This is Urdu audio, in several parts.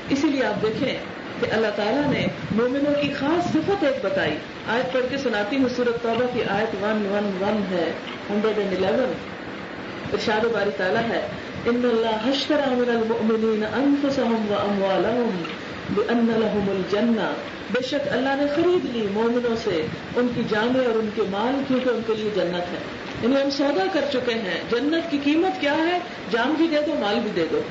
اسی لیے آپ دیکھیں کہ اللہ تعالیٰ نے مومنوں کی خاص صفت ایک بتائی. آیت پڑھ کے سناتی ہوں, سورۃ توبہ کی آیت 111 ہے, 111. ارشاد باری تعالیٰ ہے, ان اللہ اشتری من المؤمنین انفسهم واموالهم بان لهم الجنہ, بے شک اللہ نے خرید لی مومنوں سے ان کی جانیں اور ان کے مال, کیونکہ ان کے لیے جنت ہے. یعنی ہم سودا کر چکے ہیں. جنت کی قیمت کیا ہے؟ جان بھی دے دو, مال بھی دے دو,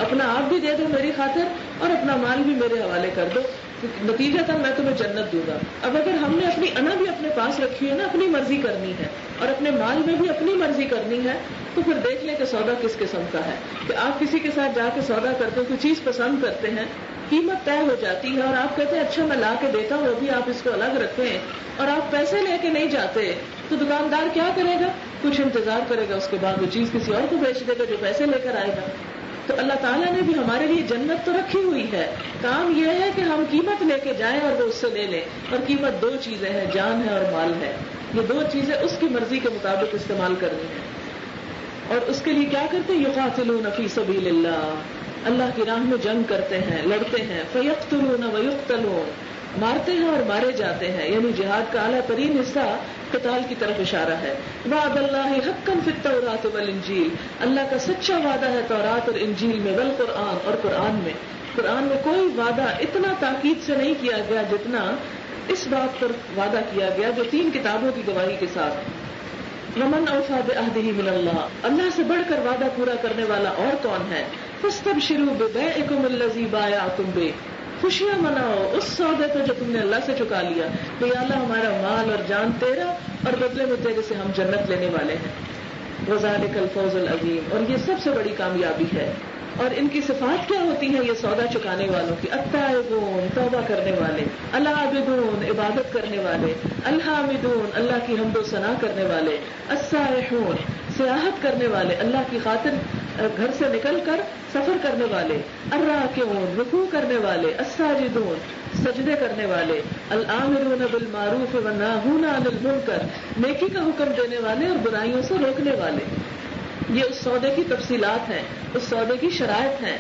اپنا آپ بھی دے دو میری خاطر اور اپنا مال بھی میرے حوالے کر دو, نتیجتاً میں تمہیں جنت دوں گا. اب اگر ہم نے اپنی انا بھی اپنے پاس رکھی ہے نا, اپنی مرضی کرنی ہے, اور اپنے مال میں بھی اپنی مرضی کرنی ہے, تو پھر دیکھ لیں کہ سودا کس قسم کا ہے. کہ آپ کسی کے ساتھ جا کے سودا کرتے ہیں, کوئی چیز پسند کرتے ہیں, قیمت طے ہو جاتی ہے, اور آپ کہتے ہیں اچھا میں لا کے دیتا ہوں, وہ بھی آپ اس کو الگ رکھیں, اور آپ پیسے لے کے نہیں جاتے, تو دکاندار کیا کرے گا؟ کچھ انتظار کرے گا, اس کے بعد وہ چیز کسی اور کو بیچ دے گا جو پیسے لے کر آئے گا. تو اللہ تعالیٰ نے بھی ہمارے لیے جنت تو رکھی ہوئی ہے, کام یہ ہے کہ ہم قیمت لے کے جائیں اور وہ اس سے لے لیں. اور قیمت دو چیزیں ہیں, جان ہے اور مال ہے. یہ دو چیزیں اس کی مرضی کے مطابق استعمال کرنی ہے. اور اس کے لیے کیا کرتے ہیں؟ یقاتلون فی سبیل اللہ, اللہ کی راہ میں جنگ کرتے ہیں, لڑتے ہیں. فیقتلون ویقتلون, مارتے ہیں اور مارے جاتے ہیں. یعنی جہاد کا اعلیٰ ترین حصہ قتال کی طرف اشارہ ہے. وعد اللہ حقا فی التوراۃ والانجیل, اللہ کا سچا وعدہ ہے تورات اور انجیل میں, والقرآن, اور قرآن میں. قرآن میں کوئی وعدہ اتنا تاکید سے نہیں کیا گیا جتنا اس بات پر وعدہ کیا گیا جو 3 کتابوں کی گواہی کے ساتھ. ومن اوفی بعہدہ من اللہ, اللہ سے بڑھ کر وعدہ پورا کرنے والا اور کون ہے؟ فاستبشروا ببیعکم الذی بایعتم بہ, خوشیاں مناؤ اس سودے پہ جو تم نے اللہ سے چکا لیا. کہ یا اللہ ہمارا مال اور جان تیرا, اور بدلے میں تیرے سے ہم جنت لینے والے ہیں. وذالک الفوز العظیم, اور یہ سب سے بڑی کامیابی ہے. اور ان کی صفات کیا ہوتی ہیں یہ سودا چکانے والوں کی؟ التائبون, توبہ کرنے والے, العابدون, عبادت کرنے والے, الحامدون, اللہ کی حمد و ثنا کرنے والے, السائحون, سیاحت کرنے والے, اللہ کی خاطر گھر سے نکل کر سفر کرنے والے, الراکعون, رکوع کرنے والے, الساجدون, سجدے کرنے والے, الآمرون بالمعروف والناہون عن المنکر, نیکی کا حکم دینے والے اور برائیوں سے روکنے والے. یہ اس سودے کی تفصیلات ہیں, اس سودے کی شرائط ہیں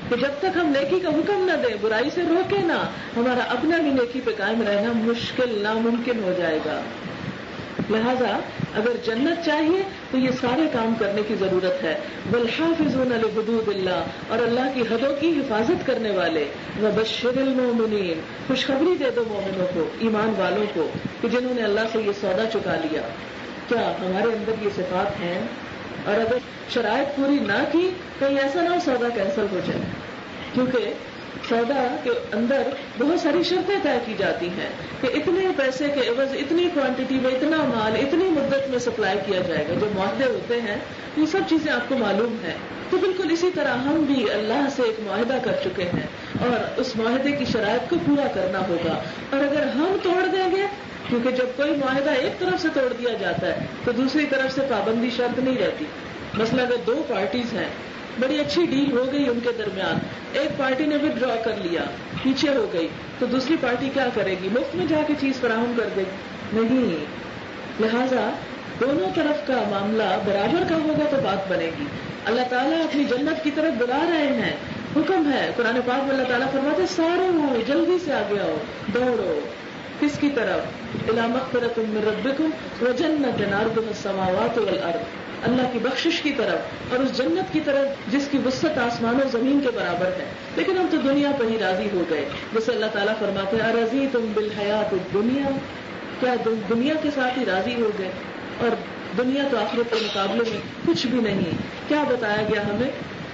کہ جب تک ہم نیکی کا حکم نہ دیں, برائی سے روکے نہ, ہمارا اپنا بھی نیکی پہ قائم رہنا مشکل, ناممکن ہو جائے گا. لہذا اگر جنت چاہیے تو یہ سارے کام کرنے کی ضرورت ہے. والحافظون لحدود اللہ, اور اللہ کی حدوں کی حفاظت کرنے والے. وبشر المؤمنین, خوشخبری دے دو مومنوں کو, ایمان والوں کو, کہ جنہوں نے اللہ سے یہ سودا چکا لیا. کیا ہمارے اندر یہ صفات ہیں؟ اور اگر شرائط پوری نہ کی, کہیں ایسا نہ ہو سودا کینسل ہو جائے. کیونکہ سودا کے اندر بہت ساری شرطیں طے کی جاتی ہیں کہ اتنے پیسے کے عوض اتنی کوانٹٹی میں اتنا مال اتنی مدت میں سپلائی کیا جائے گا. جو معاہدے ہوتے ہیں یہ سب چیزیں آپ کو معلوم ہیں. تو بالکل اسی طرح ہم بھی اللہ سے ایک معاہدہ کر چکے ہیں, اور اس معاہدے کی شرائط کو پورا کرنا ہوگا. اور اگر ہم توڑ دیں گے, کیونکہ جب کوئی معاہدہ ایک طرف سے توڑ دیا جاتا ہے تو دوسری طرف سے پابندی شرط نہیں رہتی. مثلا اگر 2 پارٹیز ہیں, بڑی اچھی ڈیل ہو گئی ان کے درمیان, ایک پارٹی نے ود ڈرا کر لیا, پیچھے ہو گئی, تو دوسری پارٹی کیا کرے گی؟ مفت میں جا کے چیز فراہم کر دے گی؟ نہیں. لہذا دونوں طرف کا معاملہ برابر کا ہوگا تو بات بنے گی. اللہ تعالیٰ اپنی جنت کی طرف بلا رہے ہیں, حکم ہے قرآن پاک میں, اللہ تعالیٰ فرماتے سارے ہو, جلدی سے آگے آؤ, دوڑو. کس کی طرف؟ الی مغفرۃ من ربکم وجنۃ عرضها السماوات والارض, اللہ کی بخشش کی طرف, اور اس جنت کی طرف جس کی وسعت آسمان و زمین کے برابر ہے. لیکن ہم تو دنیا پہ ہی راضی ہو گئے. جیسے اللہ تعالیٰ فرماتے ہیں ارضیتم بالحیات الدنیا, کیا دنیا کے ساتھ ہی راضی ہو گئے؟ اور دنیا تو آخرت کے مقابلے میں کچھ بھی نہیں. کیا بتایا گیا ہمیں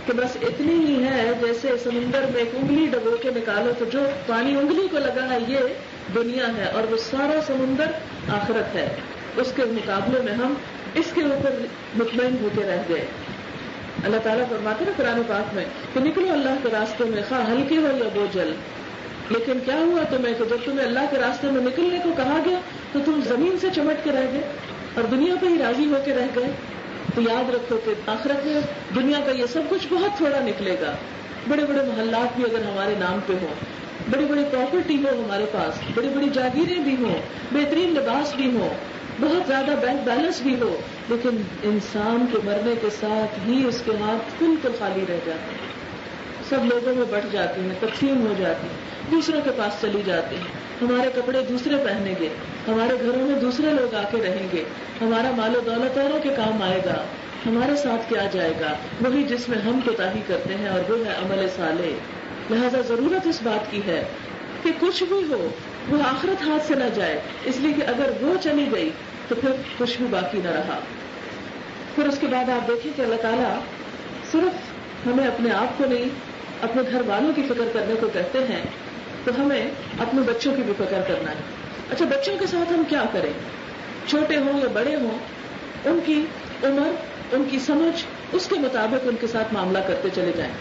کہ بس اتنی ہی ہے جیسے سمندر میں ایک انگلی ڈبو کے نکالو تو جو پانی انگلی کو لگا ہے یہ دنیا ہے, اور وہ سارا سمندر آخرت ہے. اس کے مقابلے میں ہم اس کے اوپر مطمئن ہو کے رہ گئے. اللہ تعالیٰ فرماتے ہیں قرآن پاک میں کہ نکلو اللہ کے راستے میں, خواہ ہلکے ہو یا بوجھل. لیکن کیا ہوا تمہیں کہ جب تمہیں اللہ کے راستے میں نکلنے کو کہا گیا تو تم زمین سے چمٹ کے رہ گئے اور دنیا پہ ہی راضی ہو کے رہ گئے. تو یاد رکھو کہ آخرت میں دنیا کا یہ سب کچھ بہت تھوڑا نکلے گا. بڑے بڑے محلات بھی اگر ہمارے نام پہ ہوں, بڑی بڑی پراپرٹی ہو ہمارے پاس, بڑی بڑی جاگیریں بھی ہوں, بہترین لباس بھی ہوں, بہت زیادہ بینک بیلنس بھی ہو, لیکن انسان کے مرنے کے ساتھ ہی اس کے ہاتھ بالکل خالی رہ جاتے ہیں. سب لوگوں میں بٹ جاتی ہیں، تقسیم ہو جاتی ہیں، دوسروں کے پاس چلی جاتی ہیں، ہمارے کپڑے دوسرے پہنیں گے، ہمارے گھروں میں دوسرے لوگ آ کے رہیں گے، ہمارا مال و دولت اوروں کے کام آئے گا، ہمارے ساتھ کیا جائے گا، وہی جس میں ہم کوتاہی کرتے ہیں، اور وہ ہے عمل صالح۔ لہذا ضرورت اس بات کی ہے کہ کچھ بھی ہو وہ آخرت ہاتھ سے نہ جائے، اس لیے کہ اگر وہ چلی گئی تو پھر کچھ بھی باقی نہ رہا۔ پھر اس کے بعد آپ دیکھیں کہ اللہ تعالیٰ صرف ہمیں اپنے آپ کو نہیں، اپنے گھر والوں کی فکر کرنے کو کہتے ہیں، تو ہمیں اپنے بچوں کی بھی فکر کرنا ہے۔ اچھا، بچوں کے ساتھ ہم کیا کریں؟ چھوٹے ہوں یا بڑے ہوں، ان کی عمر، ان کی سمجھ، اس کے مطابق ان کے ساتھ معاملہ کرتے چلے جائیں۔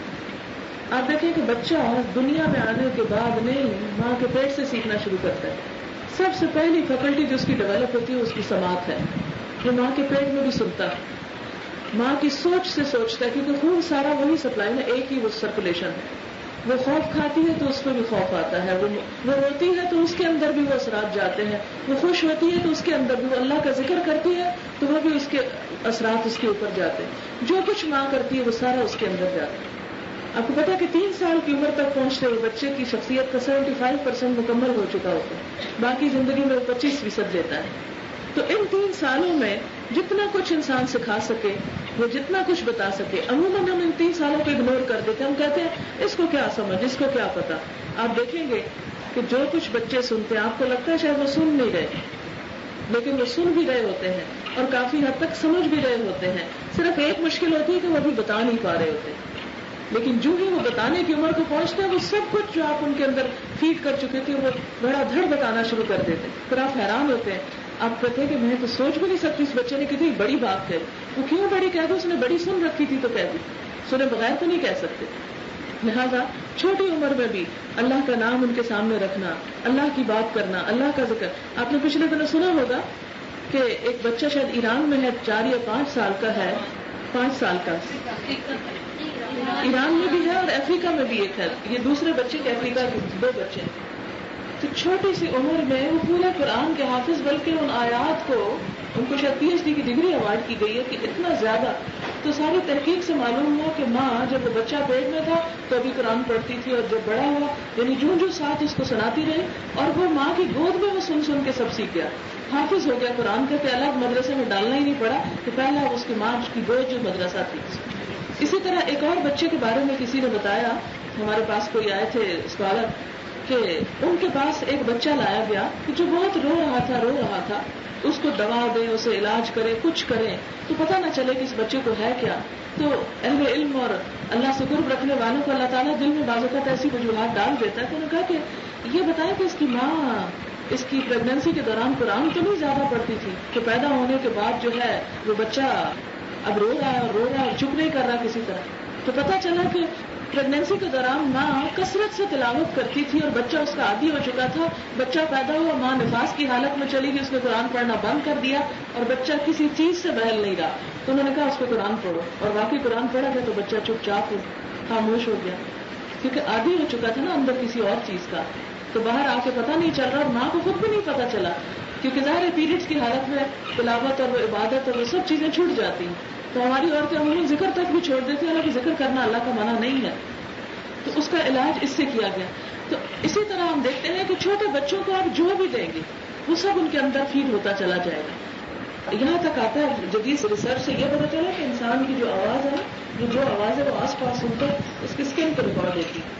آپ دیکھیں کہ بچہ دنیا میں آنے کے بعد نہیں، ماں کے پیٹ سے سیکھنا شروع کرتا ہے۔ سب سے پہلی فیکلٹی جو اس کی ڈیولپ ہوتی ہے اس کی سماعت ہے۔ وہ ماں کے پیٹ میں بھی سنتا ہے، ماں کی سوچ سے سوچتا ہے، کیونکہ خون سارا وہی سپلائی میں، ایک ہی وہ سرکولیشن ہے۔ وہ خوف کھاتی ہے تو اس پہ بھی خوف آتا ہے، وہ روتی ہے تو اس کے اندر بھی وہ اثرات جاتے ہیں، وہ خوش ہوتی ہے تو اس کے اندر بھی، وہ اللہ کا ذکر کرتی ہے تو وہ بھی اس کے اثرات اس کے اوپر جاتے ہیں۔ جو کچھ ماں کرتی ہے وہ سارا اس کے اندر جاتا ہے۔ آپ کو پتا کہ 3 سال کی عمر تک پہنچتے ہوئے بچے کی شخصیت کا 75% مکمل ہو چکا ہوتا ہے، باقی زندگی میں وہ 25% لیتا ہے۔ تو ان 3 سالوں میں جتنا کچھ انسان سکھا سکے، وہ جتنا کچھ بتا سکے، عموماً ہم ان 3 سالوں کو اگنور کر دیتے ہیں۔ ہم کہتے ہیں اس کو کیا سمجھ، اس کو کیا پتا۔ آپ دیکھیں گے کہ جو کچھ بچے سنتے ہیں، آپ کو لگتا ہے شاید وہ سن نہیں رہے، لیکن وہ سن بھی رہے ہوتے ہیں اور کافی حد تک سمجھ بھی رہے ہوتے ہیں۔ صرف ایک مشکل ہوتی ہے کہ وہ ابھی بتا نہیں پا رہے ہوتے، لیکن جو ہی وہ بتانے کی عمر کو پہنچتے ہیں، وہ سب کچھ جو آپ ان کے اندر فیڈ کر چکے تھے وہ بڑا دھڑ بتانا شروع کر دیتے ہیں۔ پھر آپ حیران ہوتے ہیں، آپ کہتے ہیں کہ میں تو سوچ بھی نہیں سکتی اس بچے نے کتنی بڑی بات ہے، وہ کیوں بڑی کہہ دو، اس نے بڑی سن رکھی تھی تو کہہ دی، سنے بغیر تو نہیں کہہ سکتے۔ لہذا چھوٹی عمر میں بھی اللہ کا نام ان کے سامنے رکھنا، اللہ کی بات کرنا، اللہ کا ذکر۔ آپ نے پچھلے دنوں سنا ہوگا کہ ایک بچہ شاید ایران میں ہے، 4 یا 5 سال کا ہے، 5 سال کا، ایران میں بھی ہے اور افریقہ میں بھی ایک ہے، یہ دوسرے بچے کے افریقہ کے 2 بچے ہیں۔ تو چھوٹی سی عمر میں وہ پورے قرآن کے حافظ، بلکہ ان آیات کو ان کو شاید PhD کی ڈگری اوارڈ کی گئی ہے کہ اتنا زیادہ۔ تو ساری تحقیق سے معلوم ہوا کہ ماں جب وہ بچہ پیٹ میں تھا تو ابھی قرآن پڑھتی تھی، اور جب بڑا ہوا یعنی جو ساتھ اس کو سناتی رہی، اور وہ ماں کی گود میں وہ سن سن کے سب سیکھ گیا، حافظ ہو گیا قرآن کا، کہ الگ مدرسے میں ڈالنا ہی نہیں پڑا، کہ پہلا اس کی ماں کی گود جو مدرسہ تھی۔ اسی طرح ایک اور بچے کے بارے میں کسی نے بتایا، ہمارے پاس کوئی آئے تھے اسکالر، کہ ان کے پاس ایک بچہ لایا گیا کہ جو بہت رو رہا تھا، اس کو دوا دیں، اسے علاج کریں، کچھ کریں تو پتہ نہ چلے کہ اس بچے کو ہے کیا۔ تو اہل علم اور اللہ سے قرب رکھنے والوں کو اللہ تعالیٰ دل میں بعض اوقات ایسی وجوہات ڈال دیتا ہے۔ تو انہوں نے کہا کہ یہ بتائیں کہ اس کی ماں اس کی پریگنینسی کے دوران قرآن تو نہیں زیادہ پڑھتی تھی، کہ پیدا ہونے کے بعد جو ہے وہ بچہ اب رو رہا ہے اور چپ نہیں کر رہا کسی طرح۔ تو پتہ چلا کہ پریگنینسی کے دوران ماں کثرت سے تلاوت کرتی تھی اور بچہ اس کا عادی ہو چکا تھا۔ بچہ پیدا ہوا، ماں نفاس کی حالت میں چلی گئی، اس نے قرآن پڑھنا بند کر دیا اور بچہ کسی چیز سے بہل نہیں رہا۔ تو انہوں نے کہا اس کو قرآن پڑھو، اور واقعی قرآن پڑھا گیا تو بچہ چپ چاپ خاموش ہو گیا، کیونکہ عادی ہو چکا تھا نا اندر کسی اور چیز کا۔ تو باہر آ کے پتہ نہیں چل رہا، اور ماں کو خود بھی نہیں پتہ چلا، کیونکہ ظاہر پیریڈز کی حالت میں تلاوت اور وہ عبادت اور وہ سب چیزیں چھوٹ جاتی ہیں۔ تو ہماری عورتیں عموماً ذکر تک بھی چھوڑ دیتی ہیں، حالانکہ ذکر کرنا اللہ کا منع نہیں ہے۔ تو اس کا علاج اس سے کیا گیا۔ تو اسی طرح ہم دیکھتے ہیں کہ چھوٹے بچوں کو آپ جو بھی دیں گے وہ سب ان کے اندر فیڈ ہوتا چلا جائے گا۔ یہاں تک آتا ہے جدید ریسرچ سے یہ پتا چلا کہ انسان کی جو آواز ہے، جو آواز ہے وہ آس پاس سنتا ہے، اس کی اسکن کو ریکارڈ دیتی ہے۔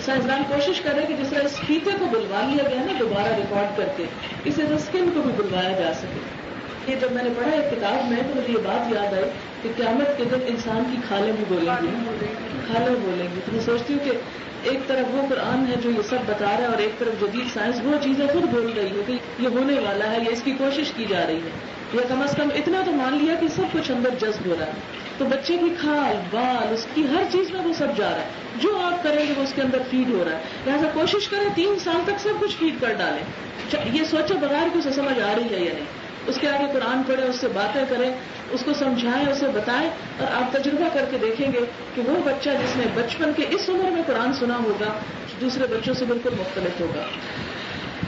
سائنسدان کوشش کر رہے ہیں کہ جس طرح اس فیتے کو بلوا لیا گیا نا دوبارہ ریکارڈ کر کے، اس طرح اسکن کو بھی بلوایا جا سکے۔ یہ جب میں نے پڑھا ایک کتاب میں تو مجھے یہ بات یاد آئی کہ قیامت کے دن انسان کی کھالیں بھی بولیں گی، کھالیں بولیں گی۔ تو میں سوچتی ہوں کہ ایک طرف وہ قرآن ہے جو یہ سب بتا رہا ہے، اور ایک طرف جدید سائنس وہ چیزیں خود بول رہی ہے کہ یہ ہونے والا ہے، یا اس کی کوشش کی جا رہی ہے، یا کم از کم اتنا تو مان لیا کہ سب کچھ اندر جذب ہو رہا ہے۔ تو بچے کی کھال بال اس کی ہر چیز میں وہ سب جا رہا ہے، جو آپ کریں گے وہ اس کے اندر فیڈ ہو رہا ہے۔ لہٰذا کوشش کریں 3 سال تک سب کچھ فیڈ کر ڈالیں، یہ سوچے بغیر کہ اسے سمجھ آ رہی ہے یا نہیں۔ اس کے آگے قرآن پڑھیں، اس سے باتیں کریں، اس کو سمجھائیں، اسے بتائیں، اور آپ تجربہ کر کے دیکھیں گے کہ وہ بچہ جس نے بچپن کے اس عمر میں قرآن سنا ہوگا دوسرے بچوں سے بالکل مختلف ہوگا۔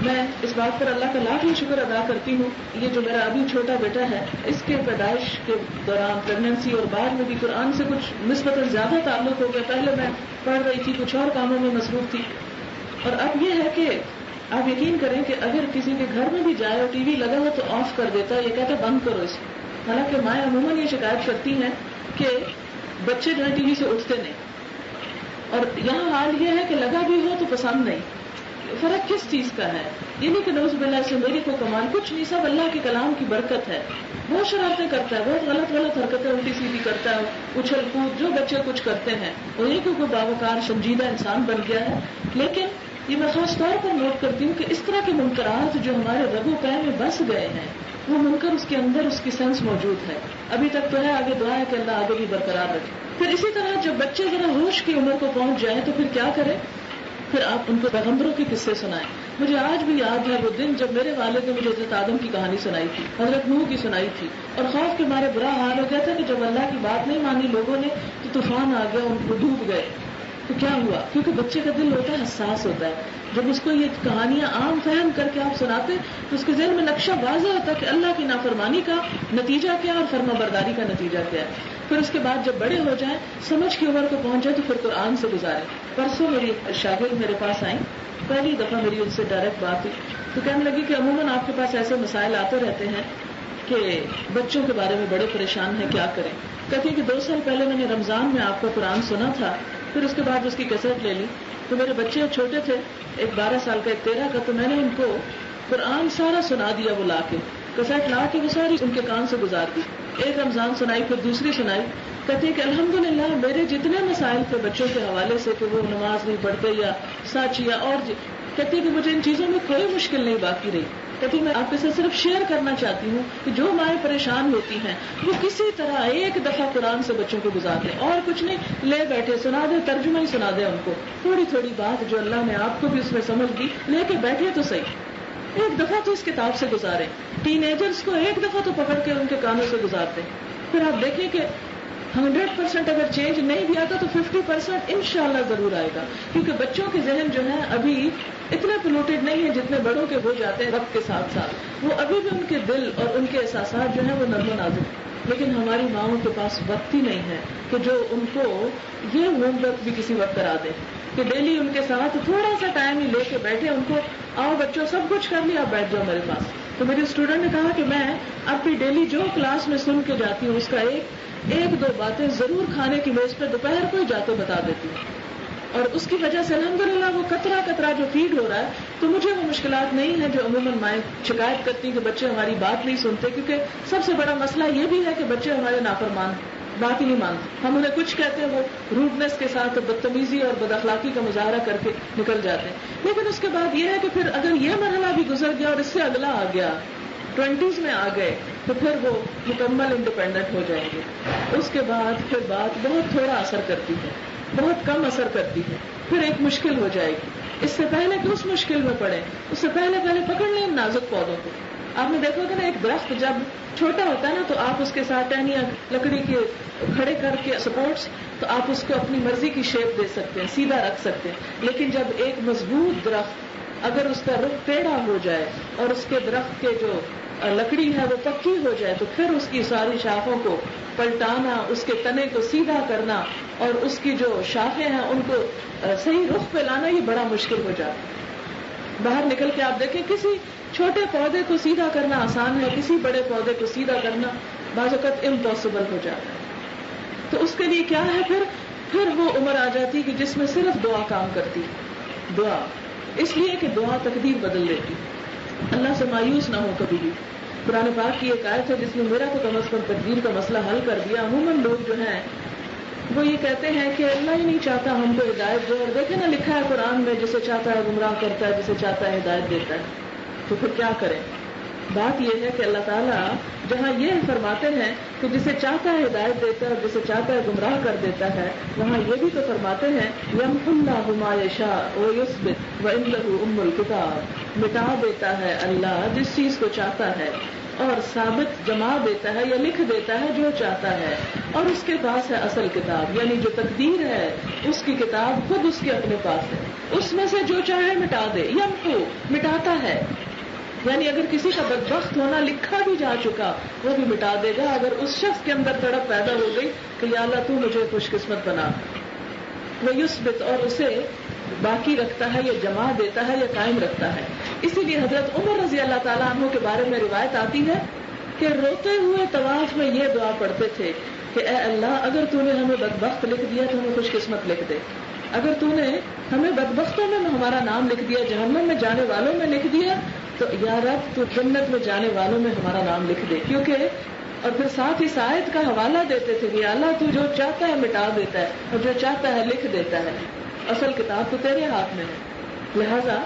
میں اس بات پر اللہ کا لاکھ شکر ادا کرتی ہوں. یہ جو میرا ابھی چھوٹا بیٹا ہے، اس کے پیدائش کے دوران پریگننسی اور بعد میں بھی قرآن سے کچھ نسبتاً زیادہ تعلق ہو گیا. پہلے میں پڑھ رہی تھی، کچھ اور کاموں میں مصروف تھی، اور اب یہ ہے کہ آپ یقین کریں کہ اگر کسی کے گھر میں بھی جائے اور ٹی وی لگا ہو تو آف کر دیتا ہے، یہ کہتا ہے بند کرو اس کو. حالانکہ مائیں عموماً یہ شکایت کرتی ہیں کہ بچے جو ہے ٹی وی سے اٹھتے نہیں، اور یہاں حال یہ ہے کہ لگا بھی ہو تو پسند نہیں. فرق کس چیز کا ہے؟ یہ نہیں کہ نوز باللہ سے میری کو کمال، کچھ نہیں، سب اللہ کے کلام کی برکت ہے. بہت شرارتیں کرتا ہے، بہت غلط حرکتیں الٹی سیدھی کرتا ہے، اچھل کود جو بچے کچھ کرتے ہیں، اور یہ کہ کوئی باوقار سنجیدہ انسان بن گیا ہے. لیکن یہ میں خاص طور پر نوٹ کرتی ہوں کہ اس طرح کے منکرات جو ہمارے رگ و پے میں بس گئے ہیں، وہ منکر اس کے اندر اس کی سینس موجود ہے. ابھی تک تو ہے، آگے دعا ہے کہ اللہ آگے بھی برقرار رکھے. پھر اسی طرح جب بچے ذرا ہوش کی عمر کو پہنچ جائیں تو پھر کیا کریں؟ پھر آپ ان کو پیغمبروں کے قصے سنائیں. مجھے آج بھی یاد ہے وہ دن جب میرے والد نے مجھے حضرت آدم کی کہانی سنائی تھی، حضرت نوح کی سنائی تھی، اور خوف کے مارے برا حال ہو گیا تھا کہ جب اللہ کی بات نہیں مانی لوگوں نے تو طوفان آ گیا، ان کو ڈوب گئے. تو کیا ہوا؟ کیونکہ بچے کا دل ہوتا ہے حساس ہوتا ہے. جب اس کو یہ کہانیاں عام فہم کر کے آپ سناتے تو اس کے ذہن میں نقشہ واضح ہوتا ہے کہ اللہ کی نافرمانی کا نتیجہ کیا اور فرما برداری کا نتیجہ کیا ہے. پھر اس کے بعد جب بڑے ہو جائیں، سمجھ کی عمر کو پہنچ جائے، تو پھر قرآن سے گزاریں. پرسوں میری شاگرد میرے پاس آئیں، پہلی دفعہ میری ان سے ڈائریکٹ بات ہوئی تو کہنے لگی کہ عموماً آپ کے پاس ایسے مسائل آتے رہتے ہیں کہ بچوں کے بارے میں بڑے پریشان ہیں، کیا کریں. کہتی ہیں کہ 2 سال پہلے میں نے رمضان میں آپ کا قرآن سنا تھا، پھر اس کے بعد اس کی کیسٹ لے لی، تو میرے بچے چھوٹے تھے، ایک 12 سال کا، ایک 13 کا، تو میں نے ان کو قرآن سارا سنا دیا. وہ لا کے کیسٹ لا کے وہ ساری ان کے کان سے گزار دی. ایک رمضان سنائی، پھر دوسری سنائی. کہتے ہیں کہ الحمدللہ میرے جتنے مسائل تھے بچوں کے حوالے سے کہ وہ نماز نہیں پڑھتے یا سچ یا اور کہتی ہے کہ مجھے ان چیزوں میں کوئی مشکل نہیں باقی رہی. کہتی میں آپ کے ساتھ صرف شیئر کرنا چاہتی ہوں کہ جو مائیں پریشان ہوتی ہیں وہ کسی طرح ایک دفعہ قرآن سے بچوں کو گزار دیں، اور کچھ نہیں، لے بیٹھے سنا دیں، ترجمہ ہی سنا دیں ان کو. تھوڑی تھوڑی بات جو اللہ نے آپ کو بھی اس میں سمجھ دی، لے کے بیٹھے تو صحیح، ایک دفعہ تو اس کتاب سے گزاریں. ٹین ایجرز کو ایک دفعہ تو پکڑ کے ان کے کانوں سے گزارتے. پھر آپ دیکھیں کہ 100% اگر چینج نہیں بھی آتا تو 50% انشاءاللہ ضرور آئے گا، کیونکہ بچوں کے ذہن جو ہیں ابھی اتنے پولوٹیڈ نہیں ہیں جتنے بڑوں کے ہو جاتے ہیں وقت کے ساتھ ساتھ. وہ ابھی بھی ان کے دل اور ان کے احساسات جو ہیں وہ نرم و نازک. لیکن ہماری ماؤں کے پاس وقت ہی نہیں ہے کہ جو ان کو یہ ہوم ورک بھی کسی وقت کرا دے کہ ڈیلی ان کے ساتھ تھوڑا سا ٹائم ہی لے کے بیٹھے، ان کو آؤ بچوں سب کچھ کر لیا، آپ بیٹھ جاؤ میرے پاس. تو میری اسٹوڈنٹ نے کہا کہ میں اپنی ڈیلی جو کلاس میں سن کے جاتی ہوں اس کا ایک دو باتیں ضرور کھانے کی میز پہ دوپہر کو ہی جاتے بتا دیتی ہوں، اور اس کی وجہ سے الحمدللہ وہ قطرہ قطرہ جو فیڈ ہو رہا ہے. تو مجھے وہ مشکلات نہیں ہیں جو عموماً مائیں شکایت کرتی ہیں کہ بچے ہماری بات نہیں سنتے، کیونکہ سب سے بڑا مسئلہ یہ بھی ہے کہ بچے ہمارے نافرمان، بات ہی نہیں مانتے. ہم انہیں کچھ کہتے ہیں وہ روڈنس کے ساتھ بدتمیزی اور بد اخلاقی کا مظاہرہ کر کے نکل جاتے ہیں. لیکن اس کے بعد یہ ہے کہ پھر اگر یہ مرحلہ بھی گزر گیا اور اس سے اگلا آ گیا، 20s میں آ گئے، تو پھر وہ مکمل انڈیپینڈنٹ ہو جائیں گے. اس کے بعد پھر بات بہت تھوڑا اثر کرتی ہے، بہت کم اثر کرتی ہے، پھر ایک مشکل ہو جائے گی. اس سے پہلے کہ اس مشکل میں پڑے، اس سے پہلے پکڑ لیں نازک پودوں کو. آپ نے دیکھا کہ نا ایک درخت جب چھوٹا ہوتا ہے نا تو آپ اس کے ساتھ ٹہنیاں لکڑی کے کھڑے کر کے سپورٹس، تو آپ اس کو اپنی مرضی کی شیپ دے سکتے ہیں، سیدھا رکھ سکتے ہیں. لیکن جب ایک مضبوط درخت اگر اس کا رخ ٹیڑھا ہو جائے اور اس کے درخت کے جو لکڑی ہے وہ پکی ہو جائے تو پھر اس کی ساری شاخوں کو پلٹانا، اس کے تنے کو سیدھا کرنا اور اس کی جو شاخیں ہیں ان کو صحیح رخ پہ لانا یہ بڑا مشکل ہو جاتا ہے. باہر نکل کے آپ دیکھیں کسی چھوٹے پودے کو سیدھا کرنا آسان ہے، کسی بڑے پودے کو سیدھا کرنا بعض اوقات امپاسبل ہو جاتا ہے. تو اس کے لیے کیا ہے، پھر وہ عمر آ جاتی کہ جس میں صرف دعا کام کرتی. دعا اس لیے کہ دعا تقدیر بدل دیتی، اللہ سے مایوس نہ ہو کبھی بھی. قرآن پاک کی ایک آیت ہے جس میں میرا تو کم از کم تقدیر کا مسئلہ حل کر دیا. عموماً لوگ جو ہیں وہ یہ کہتے ہیں کہ اللہ ہی نہیں چاہتا ہم کو ہدایت دے، اور دیکھیں نا لکھا ہے قرآن میں جسے چاہتا ہے گمراہ کرتا ہے، جسے چاہتا ہے ہدایت دیتا ہے. تو پھر کیا کریں؟ بات یہ ہے کہ اللہ تعالیٰ جہاں یہ فرماتے ہیں کہ جسے چاہتا ہے ہدایت دیتا ہے اور جسے چاہتا ہے گمراہ کر دیتا ہے، وہاں یہ بھی تو فرماتے ہیں یمحو اللہ ما یشاء ویثبت وعندہ ام الکتاب، مٹا دیتا ہے اللہ جس چیز کو چاہتا ہے اور ثابت جما دیتا ہے یا لکھ دیتا ہے جو چاہتا ہے، اور اس کے پاس ہے اصل کتاب، یعنی جو تقدیر ہے اس کی کتاب خود اس کے اپنے پاس ہے، اس میں سے جو چاہے مٹا دے، یمحو مٹاتا ہے، یعنی اگر کسی کا بدبخت ہونا لکھا بھی جا چکا وہ بھی مٹا دے گا اگر اس شخص کے اندر تڑپ پیدا ہو گئی کہ یا اللہ تو مجھے خوش قسمت بنا۔ وہ یثبت، اور اسے باقی رکھتا ہے یا جما دیتا ہے یا قائم رکھتا ہے۔ اسی لیے حضرت عمر رضی اللہ تعالیٰ عنہ کے بارے میں روایت آتی ہے کہ روتے ہوئے طواف میں یہ دعا پڑھتے تھے کہ اے اللہ اگر تو نے ہمیں بدبخت لکھ دیا تو ہمیں خوش قسمت لکھ دے، اگر تو نے ہمیں بدبختوں میں ہمارا نام لکھ دیا، جہنم میں جانے والوں میں لکھ دیا، تو یا رب تو جنت میں جانے والوں میں ہمارا نام لکھ دے۔ کیونکہ اور پھر ساتھ ہی آیت کا حوالہ دیتے تھے کہ اللہ تو جو چاہتا ہے مٹا دیتا ہے اور جو چاہتا ہے لکھ دیتا ہے، اصل کتاب تو تیرے ہاتھ میں ہے۔ لہذا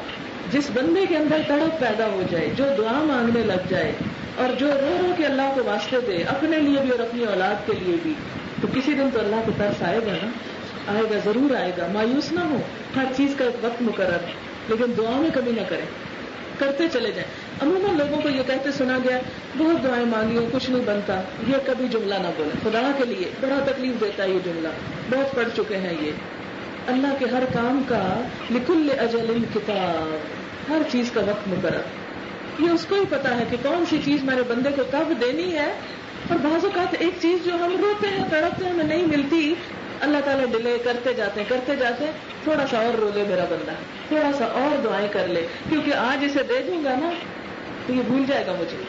جس بندے کے اندر تڑپ پیدا ہو جائے، جو دعا مانگنے لگ جائے اور جو رو رو کے اللہ کو واسطے دے، اپنے لیے بھی اور اپنی اولاد کے لیے بھی، تو کسی دن تو اللہ کو ترس آئے گا نا، آئے گا، ضرور آئے گا۔ مایوس نہ ہو، ہر چیز کا ایک وقت مقرر ہے، لیکن دعاؤں میں کمی نہ کریں، کرتے چلے جائیں۔ عموماً لوگوں کو یہ کہتے سنا گیا بہت دعائیں مانگی ہیں کچھ نہیں بنتا، یہ کبھی جملہ نہ بولیں، خدا کے لیے بڑا تکلیف دیتا ہے یہ جملہ، بہت پڑھ چکے ہیں یہ۔ اللہ کے ہر کام کا لکل اجل کتاب، ہر چیز کا وقت مقرر، یہ اس کو ہی پتا ہے کہ کون سی چیز میرے بندے کو کب دینی ہے۔ اور بعض اوقات ایک چیز جو ہم روتے ہیں تڑپتے ہیں ہمیں نہیں ملتی، اللہ تعالیٰ ڈیلے کرتے جاتے ہیں، تھوڑا سا اور رو لے میرا بندہ، تھوڑا سا اور دعائیں کر لے، کیونکہ آج اسے دے دوں گا نا تو یہ بھول جائے گا مجھے،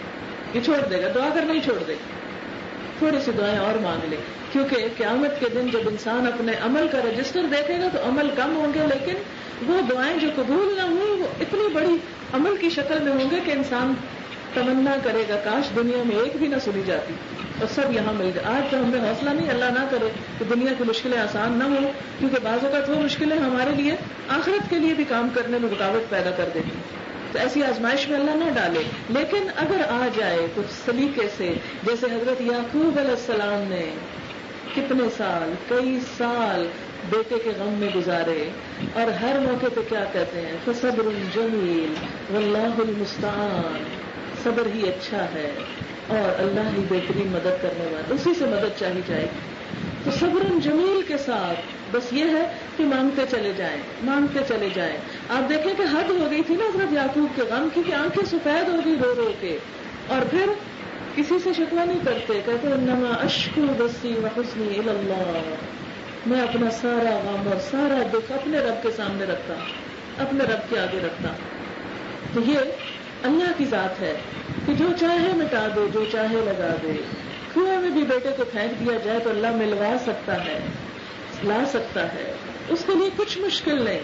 یہ چھوڑ دے گا، دعا کرنا ہی چھوڑ دے گا، تھوڑی سی دعائیں اور مانگ لے، کیونکہ قیامت کے دن جب انسان اپنے عمل کا رجسٹر دیکھے گا تو عمل کم ہوں گے، لیکن وہ دعائیں جو قبول نہ ہوئی وہ اتنی بڑی عمل کی شکل میں ہوں گے کہ انسان تمنا کرے گا کاش دنیا میں ایک بھی نہ سنی جاتی اور سب یہاں مل جائے۔ آج تو ہمیں حوصلہ نہیں، اللہ نہ کرے کہ دنیا کی مشکلیں آسان نہ ہوں، کیونکہ بعض اوقات وہ مشکلیں ہمارے لیے آخرت کے لیے بھی کام کرنے میں رکاوٹ پیدا کر دیتی، تو ایسی آزمائش میں اللہ نہ ڈالے۔ لیکن اگر آ جائے کچھ سلیقے سے، جیسے حضرت یعقوب علیہ السلام نے کتنے سال، کئی سال بیٹے کے غم میں گزارے، اور ہر موقع پہ کیا کہتے ہیں فصبر جمیل واللہ المستعان، صبر ہی اچھا ہے اور اللہ ہی بہترین مدد کرنے والا، اسی سے مدد چاہی جائے۔ تو صبر جمیل کے ساتھ بس یہ ہے کہ مانگتے چلے جائیں، مانگتے چلے جائیں۔ آپ دیکھیں کہ حد ہو گئی تھی نا حضرت یعقوب کے غم کی کہ آنکھیں سفید ہو گئی رو رو کے، اور پھر کسی سے شکوہ نہیں کرتے، کہتے انما اشکو بثی وحزنی الی اللہ، میں اپنا سارا غم اور سارا دکھ اپنے رب کے سامنے رکھتا، اپنے رب کے آگے رکھتا۔ تو یہ اللہ کی ذات ہے کہ جو چاہے مٹا دے، جو چاہے لگا دے۔ کنویں میں بھی بیٹے کو پھینک دیا جائے تو اللہ ملوا سکتا ہے، لا سکتا ہے، اس کے لیے کچھ مشکل نہیں۔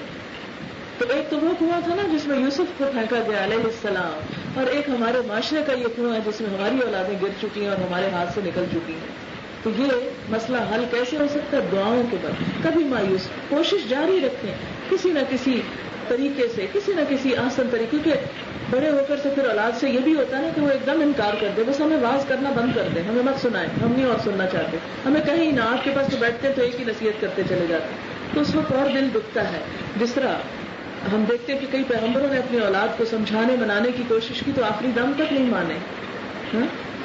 تو ایک تو وہ کنواں تھا نا جس میں یوسف کو پھینکا گیا علیہ السلام، اور ایک ہمارے معاشرے کا یہ کنواں ہے جس میں ہماری اولادیں گر چکی ہیں اور ہمارے ہاتھ سے نکل چکی ہیں۔ تو یہ مسئلہ حل کیسے ہو سکتا ہے؟ دعاؤں کے بعد کبھی مایوس، کوشش جاری رکھیں کسی نہ کسی طریقے سے، کسی نہ کسی آسان طریقے، کیونکہ بڑے ہو کر سے پھر اولاد سے یہ بھی ہوتا ہے نا کہ وہ ایک دم انکار کر دے، بس ہمیں واز کرنا بند کر دے، ہمیں مت سنائیں، ہم نہیں اور سننا چاہتے، ہمیں کہیں نہ، آپ کے پاس تو بیٹھتے تو ایک ہی نصیحت کرتے چلے جاتے، تو اس وقت اور دل دکھتا ہے۔ جس طرح ہم دیکھتے ہیں کہ کئی پیغمبروں نے اپنی اولاد کو سمجھانے منانے کی کوشش کی تو آخری دم تک نہیں مانے،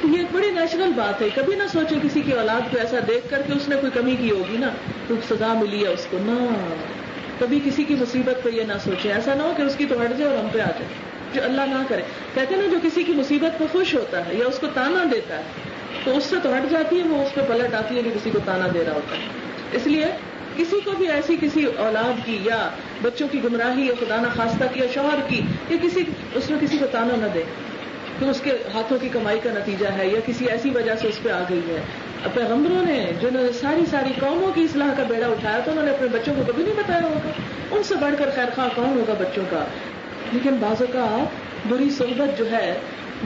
تو یہ ایک بڑی نیچرل بات ہے۔ کبھی نہ سوچیں کسی کی اولاد کو ایسا دیکھ کر کہ اس نے کوئی کمی کی ہوگی نا تو سزا ملی ہے اس کو، نہ، کبھی کسی کی مصیبت پہ یہ نہ سوچیں، ایسا نہ ہو کہ اس کی تو ہٹ جائے اور ہم پہ آ جائے، جو اللہ نہ کرے۔ کہتے ہیں نا جو کسی کی مصیبت پہ خوش ہوتا ہے یا اس کو تانا دیتا ہے تو اس سے تو ہٹ جاتی ہے، وہ اس پہ پلٹ آتی ہے کہ کسی کو تانا دے رہا ہوتا ہے۔ اس لیے کسی کو بھی ایسی کسی اولاد کی یا بچوں کی گمراہی یا خدا نہ خواستہ کی یا شوہر کی یا اس میں کسی کو تانا نہ دے کہ اس کے ہاتھوں کی کمائی کا نتیجہ ہے یا کسی ایسی وجہ سے اس پہ آ گئی ہے۔ پیغمبروں نے جنہوں نے ساری قوموں کی اصلاح کا بیڑا اٹھایا تو انہوں نے اپنے بچوں کو کبھی نہیں بتایا ہوگا، ان سے بڑھ کر خیر خواہ کون ہوگا بچوں کا۔ لیکن بعضوں کا بری صحبت جو ہے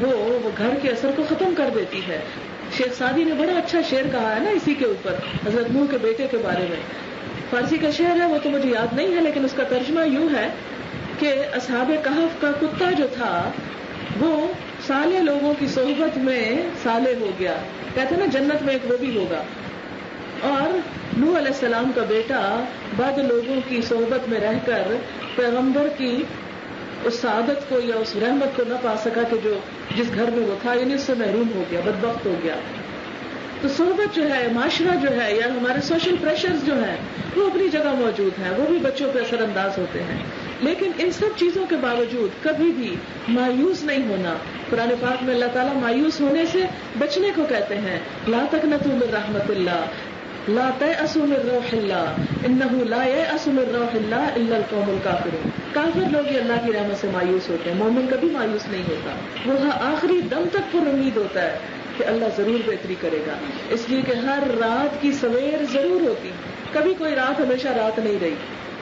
وہ گھر کے اثر کو ختم کر دیتی ہے۔ شیخ سعدی نے بڑا اچھا شعر کہا ہے نا اسی کے اوپر، حضرت نوح کے بیٹے کے بارے میں، فارسی کا شعر ہے وہ تو مجھے یاد نہیں ہے، لیکن اس کا ترجمہ یوں ہے کہ اصحاب کہف کا کتا جو تھا وہ صالح لوگوں کی صحبت میں صالح ہو گیا، کہتے ہیں نا جنت میں ایک وہ بھی ہوگا، اور نوح علیہ السلام کا بیٹا بد لوگوں کی صحبت میں رہ کر پیغمبر کی اس سعادت کو یا اس رحمت کو نہ پا سکا کہ جو جس گھر میں وہ تھا، یعنی اس سے محروم ہو گیا، بدبخت ہو گیا. تو صحبت جو ہے، معاشرہ جو ہے، یا ہمارے سوشل پریشرز جو ہیں وہ اپنی جگہ موجود ہیں، وہ بھی بچوں پہ اثر انداز ہوتے ہیں. لیکن ان سب چیزوں کے باوجود کبھی بھی مایوس نہیں ہونا. قرآن پاک میں اللہ تعالیٰ مایوس ہونے سے بچنے کو کہتے ہیں، لا تقنطوا من رحمت اللہ، لا تیأسوا من روح اللہ انہ لا ییأس من روح اللہ الا القوم الکافرون. کافر لوگ ہی اللہ کی رحمت سے مایوس ہوتے ہیں، مومن کبھی مایوس نہیں ہوتا. وہ آخری دم تک پر امید ہوتا ہے کہ اللہ ضرور بہتری کرے گا، اس لیے کہ ہر رات کی سویر ضرور ہوتی. کبھی کوئی رات ہمیشہ رات نہیں رہی،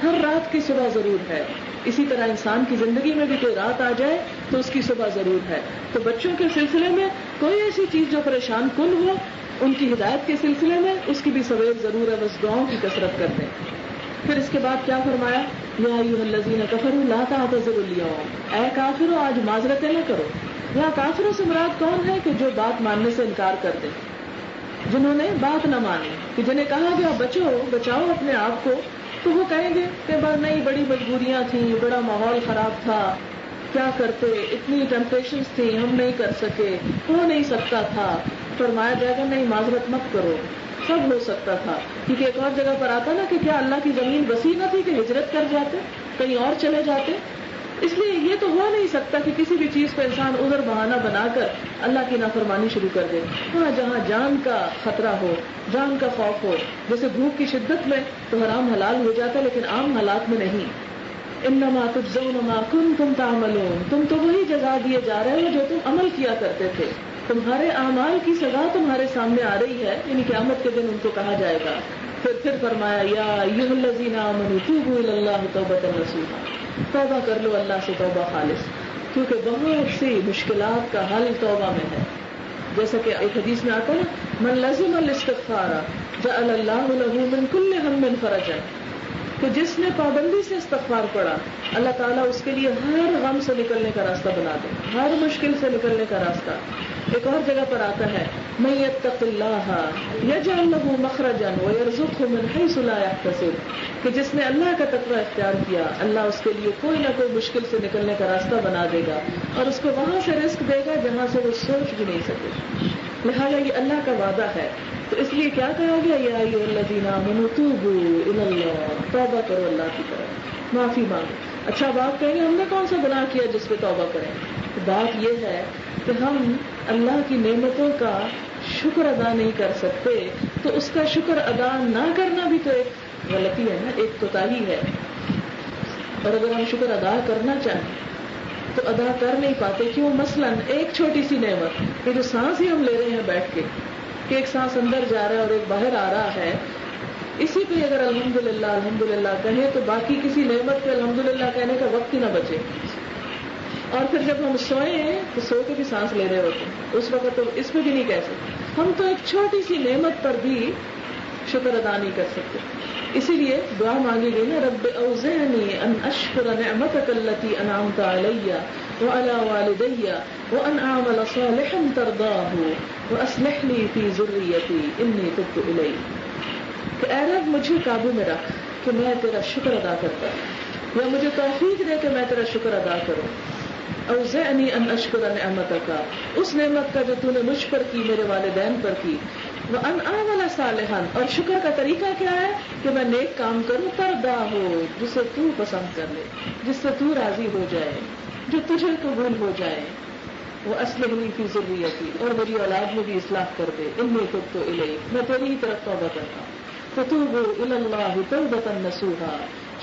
ہر رات کی صبح ضرور ہے. اسی طرح انسان کی زندگی میں بھی کوئی رات آ جائے تو اس کی صبح ضرور ہے. تو بچوں کے سلسلے میں کوئی ایسی چیز جو پریشان کن ہو، ان کی ہدایت کے سلسلے میں اس کی بھی سویر ضرور ہے، بس دعاؤں کی کثرت کر دیں. پھر اس کے بعد کیا فرمایا؟ یا ایھا الذین کفروا لا تعتذروا اليوم، اے کافروں آج معذرتیں نہ کرو. یہاں کافروں سے مراد کون ہے؟ کہ جو بات ماننے سے انکار کر دیں، جنہوں نے بات نہ مانی، کہ جنہیں کہا گیا بچاؤ اپنے آپ کو، تو وہ کہیں گے کہ نہیں، بڑی مجبوریاں تھیں، بڑا ماحول خراب تھا، کیا کرتے، اتنی ٹیمپٹیشنز تھیں، ہم نہیں کر سکے، ہو نہیں سکتا تھا. فرمایا جائے گا نہیں، معذرت مت کرو، سب ہو سکتا تھا. کیونکہ ایک اور جگہ پر آتا نا کہ کیا اللہ کی زمین وسیع نہ تھی کہ ہجرت کر جاتے، کہیں اور چلے جاتے. اس لیے یہ تو ہو نہیں سکتا کہ کسی بھی چیز کو انسان عذر بہانہ بنا کر اللہ کی نافرمانی شروع کر دے. ہاں جہاں جان کا خطرہ ہو، جان کا خوف ہو، جیسے بھوک کی شدت میں تو حرام حلال ہو جاتا ہے، لیکن عام حالات میں نہیں. انما تجزون ما کنتم تعملون، تم تو وہی جزا دیے جا رہے ہو جو تم عمل کیا کرتے تھے. تمہارے اعمال کی سزا تمہارے سامنے آ رہی ہے، یعنی قیامت کے دن ان کو کہا جائے گا. پھر فرمایا یا ایھا الذین آمنوا توبوا الی اللہ توبۃ نصوحا، توبہ کر لو اللہ سے توبہ خالص، کیونکہ بہت سی مشکلات کا حل توبہ میں ہے. جیسا کہ ایک حدیث میں آتا ہے نا، من لزم الاستغفار جعل اللہ له من کل ہم فرجا، کہ جس نے پابندی سے استغفار پڑھا اللہ تعالیٰ اس کے لیے ہر غم سے نکلنے کا راستہ بنا دے، ہر مشکل سے نکلنے کا راستہ. ایک اور جگہ پر آتا ہے من یتق اللہ یجعل له مخرجا ویرزقه من حیث لا یحتسب، کہ جس نے اللہ کا تقوی اختیار کیا اللہ اس کے لیے کوئی نہ کوئی مشکل سے نکلنے کا راستہ بنا دے گا اور اس کو وہاں سے رزق دے گا جہاں سے وہ سوچ بھی نہیں سکے. لہٰذا یہ اللہ کا وعدہ ہے. تو اس لیے کیا کہا گیا؟ یا ایھا الذین آمنوا توبوا الی اللہ، توبہ کرو اللہ کی طرف، معافی مانگو. اچھا اب آپ کہیں گے ہم نے کون سا گناہ کیا جس پہ توبہ کریں؟ تو بات یہ ہے کہ ہم اللہ کی نعمتوں کا شکر ادا نہیں کر سکتے، تو اس کا شکر ادا نہ کرنا بھی تو ایک غلطی ہے نا، ایک کوتاہی ہے. اور اگر ہم شکر ادا کرنا چاہیں تو ادا کر نہیں پاتے. کیوں؟ مثلا ایک چھوٹی سی نعمت، یہ جو سانس ہی ہم لے رہے ہیں بیٹھ کے، کہ ایک سانس اندر جا رہا ہے اور ایک باہر آ رہا ہے، اسی پہ اگر الحمدللہ الحمدللہ کہیں تو باقی کسی نعمت پہ الحمدللہ کہنے کا وقت ہی نہ بچے. اور پھر جب ہم سوئیں تو سو کے بھی سانس لے رہے ہوتے ہیں، اس وقت تو اس پہ بھی نہیں کہہ سکتے. ہم تو ایک چھوٹی سی نعمت پر بھی شکر ادا نہیں کر سکتے. اسی لیے دعا مانگی گئی نا، رب اوزعنی ان اشکر نعمتک التی انعمت علی وعلی والدی وان اعمل صالحا ترضاہ واصلح لی فی ذریتی انی تبت الیک. کہ اے رب مجھے قابو میں رکھ کہ میں تیرا شکر ادا کرتا ہوں، یا مجھے توفیق دے کہ میں تیرا شکر ادا کروں. اوزعنی ان اشکر نعمتک، اس نعمت کا جو تو نے مجھ پر کی، میرے والدین پر کی. وان اعمل صالحا، اور شکر کا طریقہ کیا ہے؟ کہ میں نیک کام کروں، ترضاہ، جسے تو پسند کر لے، جس سے تو راضی ہو جائے، جو تجھے قبول ہو جائے. واصلح لی فی ذریتی، اور میری اولاد میں بھی اصلاح کر دے. انی تبت الیک، میں تیری ہی طرف توبہ کرتا ہوں. فتوبوا الی اللہ توبۃ نصوحا،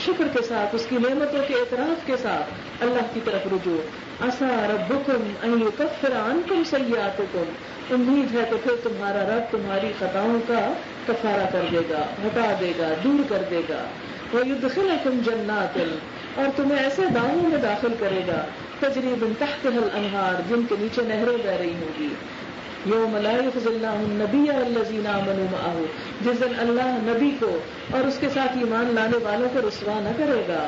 شکر کے ساتھ، اس کی نعمتوں کے اعتراف کے ساتھ اللہ کی طرف رجوع. عسیٰ ربکم ان یکفر عنکم سیئاتکم، امید ہے کہ پھر تمہارا رب تمہاری خطاؤں کا کفارہ کر دے گا، ہٹا دے گا، دور کر دے گا. ویدخلکم جنات، اور تمہیں ایسے باغوں میں داخل کرے گا، تجری من تحتها الانہار، جن کے نیچے نہریں بہ رہی ہوں گی. یوم لا یخزی اللہ النبی والذین آمنوا معہ، جس دن اللہ نبی کو اور اس کے ساتھ ایمان لانے والوں کو رسوا نہ کرے گا.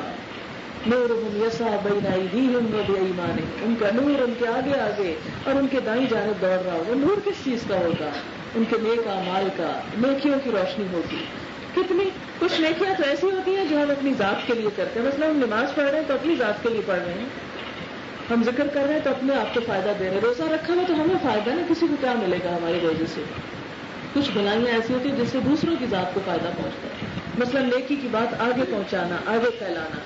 نورہم یسعی بین ایدیہم وبایمانہم، ان کا نور ان کے آگے آگے اور ان کے دائیں جانب دوڑ رہا ہوگا. نور کس چیز کا ہوگا؟ ان کے نیک اعمال کا، نیکیوں کی روشنی ہوگی. کتنی کچھ نیکیاں تو ایسی ہوتی ہیں جو ہم اپنی ذات کے لیے کرتے ہیں. مثلا ہم نماز پڑھ رہے ہیں تو اپنی ذات کے لیے پڑھ رہے ہیں، ہم ذکر کر رہے ہیں تو اپنے آپ کو فائدہ دے رہے ہیں. روزہ رکھا ہوا تو ہمیں فائدہ نا, کسی کو کیا ملے گا ہمارے روزے سے؟ کچھ بھلائیاں ایسی ہوتی ہیں جس سے دوسروں کی ذات کو فائدہ پہنچتا ہے. مثلا نیکی کی بات آگے پہنچانا, آگے پھیلانا,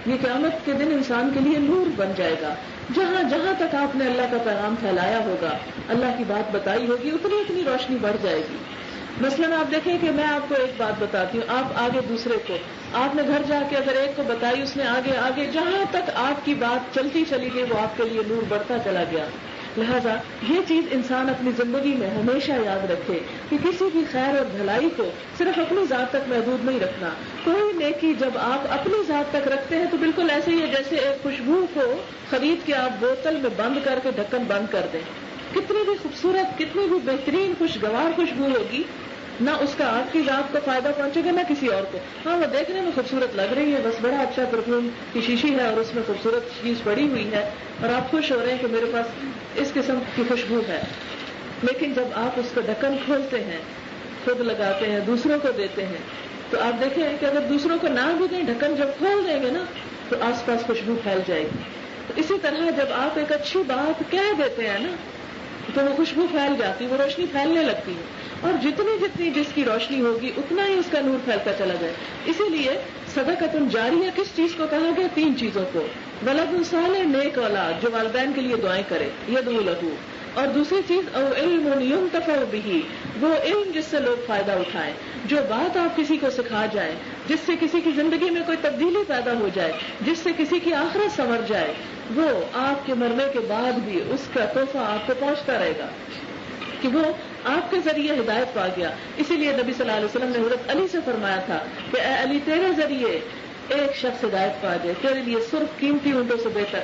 یہ قیامت کے دن انسان کے لیے نور بن جائے گا. جہاں جہاں تک آپ نے اللہ کا پیغام پھیلایا ہوگا, اللہ کی بات بتائی ہوگی, اتنی اتنی روشنی بڑھ جائے گی. مثلا آپ دیکھیں کہ میں آپ کو ایک بات بتاتی ہوں, آپ آگے دوسرے کو, آپ نے گھر جا کے اگر ایک کو بتائی, اس نے آگے آگے جہاں تک آپ کی بات چلتی چلی گئی وہ آپ کے لیے نور بڑھتا چلا گیا. لہذا یہ چیز انسان اپنی زندگی میں ہمیشہ یاد رکھے کہ کسی بھی خیر اور بھلائی کو صرف اپنی ذات تک محدود نہیں رکھنا. کوئی نیکی جب آپ اپنی ذات تک رکھتے ہیں تو بالکل ایسے ہی ہے جیسے ایک خوشبو کو خرید کے آپ بوتل میں بند کر کے ڈھکن بند کر دیں. کتنی بھی خوبصورت, کتنی بھی بہترین خوشگوار خوشبو ہوگی, نہ اس کا آپ کی ذات کو فائدہ پہنچے گا نہ کسی اور کو. ہاں وہ دیکھنے میں خوبصورت لگ رہی ہے, بس بڑا اچھا پرفیوم کی شیشی ہے اور اس میں خوبصورت چیز پڑی ہوئی ہے اور آپ خوش ہو رہے ہیں کہ میرے پاس اس قسم کی خوشبو ہے. لیکن جب آپ اس کا ڈھکن کھولتے ہیں, خود لگاتے ہیں, دوسروں کو دیتے ہیں, تو آپ دیکھیں کہ اگر دوسروں کو نہ بھی دیں, ڈھکن جب کھول دیں گے نا تو آس پاس خوشبو پھیل جائے گی. تو اسی طرح جب آپ ایک اچھی بات کہہ دیتے ہیں نا تو وہ خوشبو پھیل جاتی, وہ روشنی پھیلنے لگتی ہے, اور جتنی جتنی جس کی روشنی ہوگی اتنا ہی اس کا نور پھیلتا چلا جائے. اسی لیے صدقۃ جاریہ کس چیز کو کہا گیا؟ 3 چیزوں کو. ولد صالح, نیک اولاد جو والدین کے لیے دعائیں کرے, یدعو لہ. اور دوسری چیز او علم ینتفع بہ, وہ علم جس سے لوگ فائدہ اٹھائیں. جو بات آپ کسی کو سکھا جائیں, جس سے کسی کی زندگی میں کوئی تبدیلی پیدا ہو جائے, جس سے کسی کی آخرت سنور جائے, وہ آپ کے مرنے کے بعد بھی اس کا تحفہ آپ کو پہنچتا رہے گا کہ وہ آپ کے ذریعے ہدایت پا گیا. اسی لیے نبی صلی اللہ علیہ وسلم نے حضرت علی سے فرمایا تھا کہ اے علی, تیرے ذریعے ایک شخص ہدایت پا جائے, تیرے لیے سرخ قیمتی اونٹوں سے بہتر.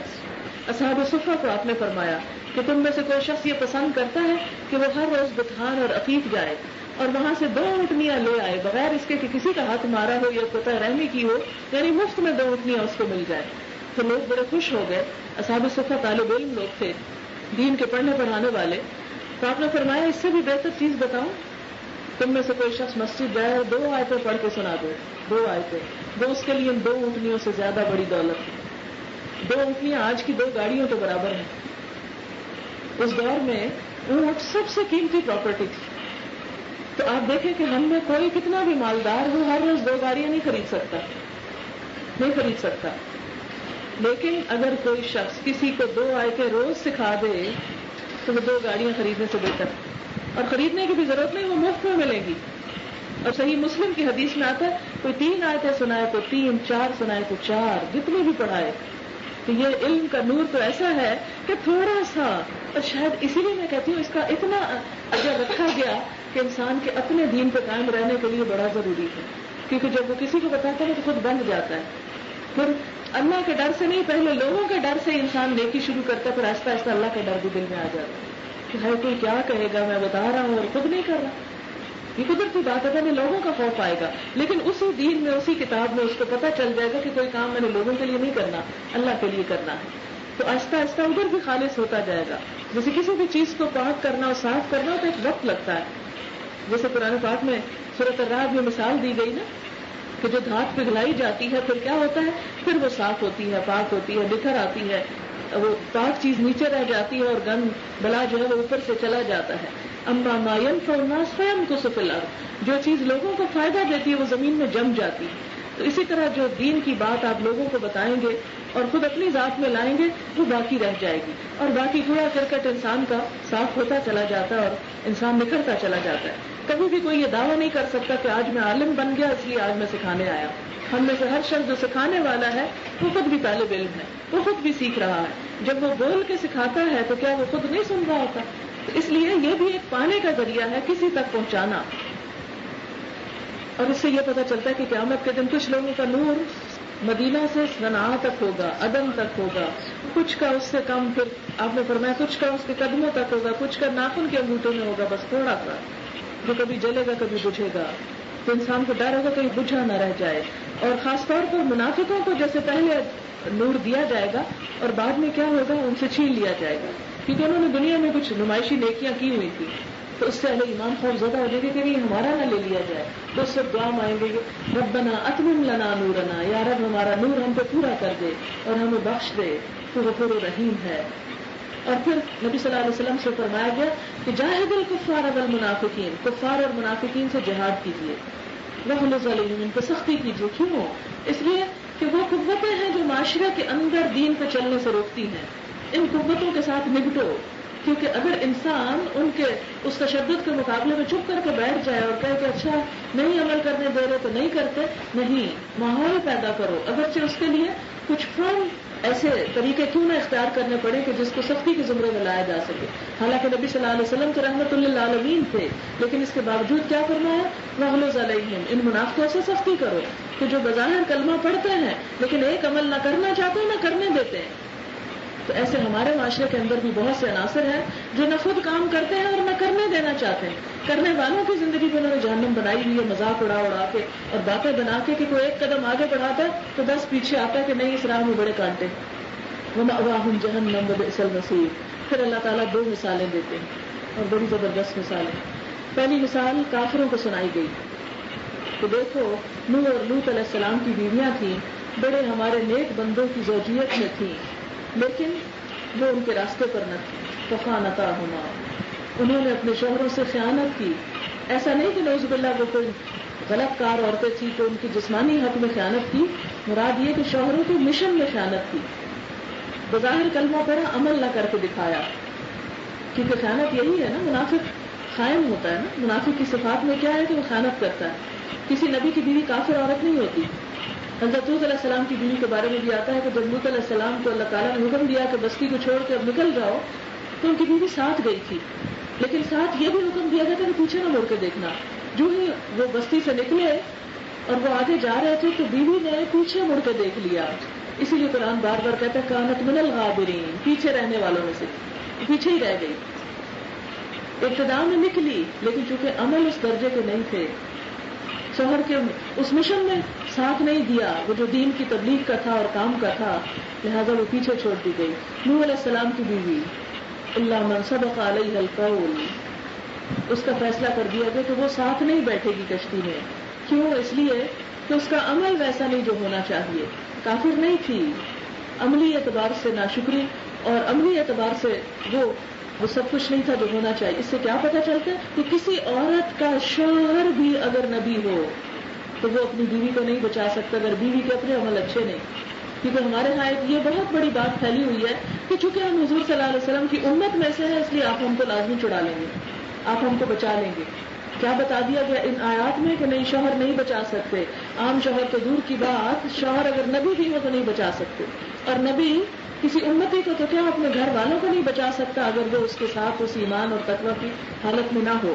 اصحاب صفہ کو آپ نے فرمایا کہ تم میں سے کوئی شخص یہ پسند کرتا ہے کہ وہ ہر روز بطحان اور عقیق جائے اور وہاں سے 2 اونٹنیاں لے آئے بغیر اس کے کہ کسی کا ہاتھ مارا ہو یا قطع رحمی کی ہو, یعنی مفت میں 2 اونٹنیاں اس کو مل جائے. تو لوگ بڑے خوش ہو گئے. اصحاب صفہ طالب علم لوگ تھے, دین کے پڑھنے پڑھانے والے. تو آپ نے فرمایا اس سے بھی بہتر چیز بتاؤں, تم میں سے کوئی شخص مسجد جائے اور 2 آیتیں پڑھ کے سنا دو, 2 آیتیں, وہ اس کے لیے 2 اونٹنیوں سے زیادہ بڑی دولت ہے. 2 اونٹنیاں آج کی 2 گاڑیوں کے برابر ہیں. اس دور میں اونٹ سب سے قیمتی پراپرٹی تھی. تو آپ دیکھیں کہ ہم میں کوئی کتنا بھی مالدار ہو ہر روز 2 گاڑیاں نہیں خرید سکتا. لیکن اگر کوئی شخص کسی کو 2 آیتیں روز سکھا دے تو وہ 2 گاڑیاں خریدنے سے بہتر, اور خریدنے کی بھی ضرورت نہیں, وہ مفت میں ملیں گی. اور صحیح مسلم کی حدیث میں آتا ہے کوئی 3 آیتیں سنائے تو 3, 4 سنائے تو 4, جتنی بھی پڑھائے. تو یہ علم کا نور تو ایسا ہے کہ تھوڑا سا, اور شاید اسی لیے میں کہتی ہوں اس کا اتنا اجر رکھا گیا کہ انسان کے اپنے دین پہ قائم رہنے کے لیے بڑا ضروری ہے. کیونکہ جب وہ کسی کو بتاتا ہے تو خود بند جاتا ہے. پھر اللہ کے ڈر سے نہیں, پہلے لوگوں کے ڈر سے انسان نیکی شروع کرتا ہے, پھر آہستہ آہستہ اللہ کا ڈر بھی دل میں آ جاتا ہے کہ ہر کوئی کیا کہے گا, میں بتا رہا ہوں اور خود نہیں کر رہا. یہ قدرتی بات ہے, پہلے لوگوں کا خوف آئے گا, لیکن اسی دین میں, اسی کتاب میں اس کو پتہ چل جائے گا کہ کوئی کام میں نے لوگوں کے لیے نہیں کرنا, اللہ کے لیے کرنا ہے. تو آہستہ آہستہ ادھر بھی خالص ہوتا جائے گا. جیسے کسی بھی چیز کو پاک کرنا اور صاف کرنا تو ایک وقت لگتا ہے. جیسے قرآن پاک میں سورۃ الرعد میں مثال دی گئی نا کہ جو دھات پگھلائی جاتی ہے پھر کیا ہوتا ہے, پھر وہ صاف ہوتی ہے, پاک ہوتی ہے, نکھر آتی ہے, وہ پاک چیز نیچے رہ جاتی ہے اور گند بلا جو ہے وہ اوپر سے چلا جاتا ہے. اما ما ينفع الناس فيمكث في الارض, جو چیز لوگوں کو فائدہ دیتی ہے وہ زمین میں جم جاتی ہے. تو اسی طرح جو دین کی بات آپ لوگوں کو بتائیں گے اور خود اپنی ذات میں لائیں گے وہ باقی رہ جائے گی, اور باقی کوڑا کرکٹ انسان کا صاف ہوتا چلا جاتا ہے اور انسان نکھرتا چلا جاتا ہے. کبھی بھی کوئی یہ دعویٰ نہیں کر سکتا کہ آج میں عالم بن گیا اس لیے آج میں سکھانے آیا. ہم میں سے ہر شخص جو سکھانے والا ہے وہ خود بھی طالب علم ہے, وہ خود بھی سیکھ رہا ہے. جب وہ بول کے سکھاتا ہے تو کیا وہ خود نہیں سن رہا ہوتا؟ تو اس لیے یہ بھی ایک پانے کا ذریعہ ہے, کسی تک پہنچانا. اور اس سے یہ پتہ چلتا ہے کہ قیامت کے دن کچھ لوگوں کا نور مدینہ سے صنعاء تک ہوگا, عدن تک ہوگا, کچھ کا اس سے کم, پھر آپ نے فرمایا کچھ کا اس کے قدموں تک ہوگا, کچھ کا ناخن کے انگوٹھوں میں ہوگا, بس تھوڑا سا جو کبھی جلے گا کبھی بجھے گا. تو انسان کو ڈر ہوگا کہیں بجھا نہ رہ جائے. اور خاص طور پر منافقوں کو جیسے پہلے نور دیا جائے گا اور بعد میں کیا ہوگا, ان سے چھین لیا جائے گا, کیونکہ انہوں نے دنیا میں کچھ نمائشی نیکیاں کی ہوئی تھی. تو اس سے اہل ایمان خوف زدہ ہو جائے گے کہ نہیں ہمارا نہ لے لیا جائے. تو اس وقت دعا مانگیں گے کہ ربنا اتمم لنا نورنا، یا رب ہمارا نور ہم پہ پورا کر دے اور ہمیں بخش دے، تو غفور رحیم ہے. اور پھر نبی صلی اللہ علیہ وسلم سے فرمایا گیا کہ جاہد الکفار والمنافقین، کفار اور منافقین سے جہاد کیجیے، وغلظ علیہم، ان پہ سختی کیجیے. کیوں؟ اس لیے کہ وہ قوتیں ہیں جو معاشرے کے اندر دین پہ چلنے سے روکتی ہیں. ان قوتوں کے ساتھ نپٹو، کیونکہ اگر انسان ان کے اس تشدد کے مقابلے میں چپ کر کے بیٹھ جائے اور کہے کہ اچھا نہیں عمل کرنے دے رہے تو نہیں کرتے، نہیں، ماحول پیدا کرو. اگرچہ اس کے لیے کچھ فرم ایسے طریقے کیوں نہ اختیار کرنے پڑے کہ جس کو سختی کے زمرے میں لایا جا سکے. حالانکہ نبی صلی اللہ علیہ وسلم تو رحمت للعالمین تھے، لیکن اس کے باوجود کیا فرمایا؟ وغلظ علیہم، ان منافقوں سے سختی کرو کہ جو بظاہر کلمہ پڑھتے ہیں لیکن ایک عمل نہ کرنا چاہتے نہ کرنے دیتے ہیں. تو ایسے ہمارے معاشرے کے اندر بھی بہت سے عناصر ہیں جو نہ خود کام کرتے ہیں اور نہ کرنے دینا چاہتے ہیں. کرنے والوں کی زندگی میں انہوں نے جہنم بنائی ہوئی ہے، مذاق اڑا اڑا کے اور باتیں بنا کے کہ کوئی ایک قدم آگے بڑھاتا ہے تو 10 پیچھے آتا ہے کہ نہیں اس راہ میں بڑے کانٹے. وَمَأْوَاهُمْ جَهَنَّمُ وَبِئْسَ الْمَصِيرُ. پھر اللہ تعالیٰ 2 مثالیں دیتے ہیں اور بڑی زبردست مثالیں. پہلی مثال کافروں کو سنائی گئی تو دیکھو نوح اور لوط علیہ السلام کی بیویاں تھیں، بڑے ہمارے نیک بندوں کی زوجیت میں تھیں، لیکن وہ ان کے راستے پر نہ تھی. فَخَانَتَاهُمَا، انہوں نے اپنے شوہروں سے خیانت کی. ایسا نہیں کہ نعوذ باللہ وہ کوئی غلط کار عورتیں تھیں تو ان کی جسمانی حق میں خیانت کی، مراد یہ کہ شوہروں کے مشن میں خیانت کی. بظاہر کلمہ پڑھا، عمل نہ کر کے دکھایا. کیونکہ خیانت یہی ہے نا، منافق خائن ہوتا ہے نا. منافق کی صفات میں کیا ہے کہ وہ خیانت کرتا ہے. کسی نبی کی بیوی کافر عورت نہیں ہوتی. حضرت لوط علیہ السلام کی بیوی کے بارے میں بھی آتا ہے کہ جب لوط علیہ السلام کو اللہ تعالیٰ نے حکم دیا کہ بستی کو چھوڑ کے اب نکل جاؤ تو ان کی بیوی ساتھ گئی تھی، لیکن ساتھ یہ بھی حکم دیا گیا تھا کہ پیچھے نہ مڑ کے دیکھنا. جو ہی وہ بستی سے نکلے اور وہ آگے جا رہے تھے تو بیوی نے پیچھے مڑ کے دیکھ لیا. اسی لیے قرآن بار بار کہتا ہے کانت من الغابرین، پیچھے رہنے والوں میں سے، پیچھے ہی رہ گئی. ابتدا میں نکلی لیکن چونکہ عمل اس درجے کے نہیں تھے، شوہر کے اس مشن میں ساتھ نہیں دیا وہ جو دین کی تبلیغ کا تھا اور کام کا تھا، لہذا وہ پیچھے چھوڑ دی گئی. نوح علیہ السلام کی بیوی الا من سبق علیہ القول، اس کا فیصلہ کر دیا گیا کہ وہ ساتھ نہیں بیٹھے گی کشتی میں. کیوں؟ اس لیے کہ اس کا عمل ویسا نہیں جو ہونا چاہیے. کافر نہیں تھی، عملی اعتبار سے ناشکری اور عملی اعتبار سے وہ سب کچھ نہیں تھا جو ہونا چاہیے. اس سے کیا پتہ چلتا ہے کہ کسی عورت کا شوہر بھی اگر نبی ہو تو وہ اپنی بیوی کو نہیں بچا سکتا اگر بیوی کے اپنے عمل اچھے نہیں. کیونکہ ہمارے ہاں یہ بہت بڑی بات پھیلی ہوئی ہے کہ چونکہ ہم حضور صلی اللہ علیہ وسلم کی امت میں سے ہیں اس لیے آپ ہم کو لازمی چھڑا لیں گے، آپ ہم کو بچا لیں گے. کیا بتا دیا گیا ان آیات میں کہ نہیں، شوہر نہیں بچا سکتے. عام شوہر تو دور کی بات، شوہر اگر نبی بھی ہو تو نہیں بچا سکتے. اور نبی کسی امتی کو تو کیا اپنے گھر والوں کو نہیں بچا سکتا اگر وہ اس کے ساتھ اس ایمان اور تقوی کی حالت میں نہ ہو.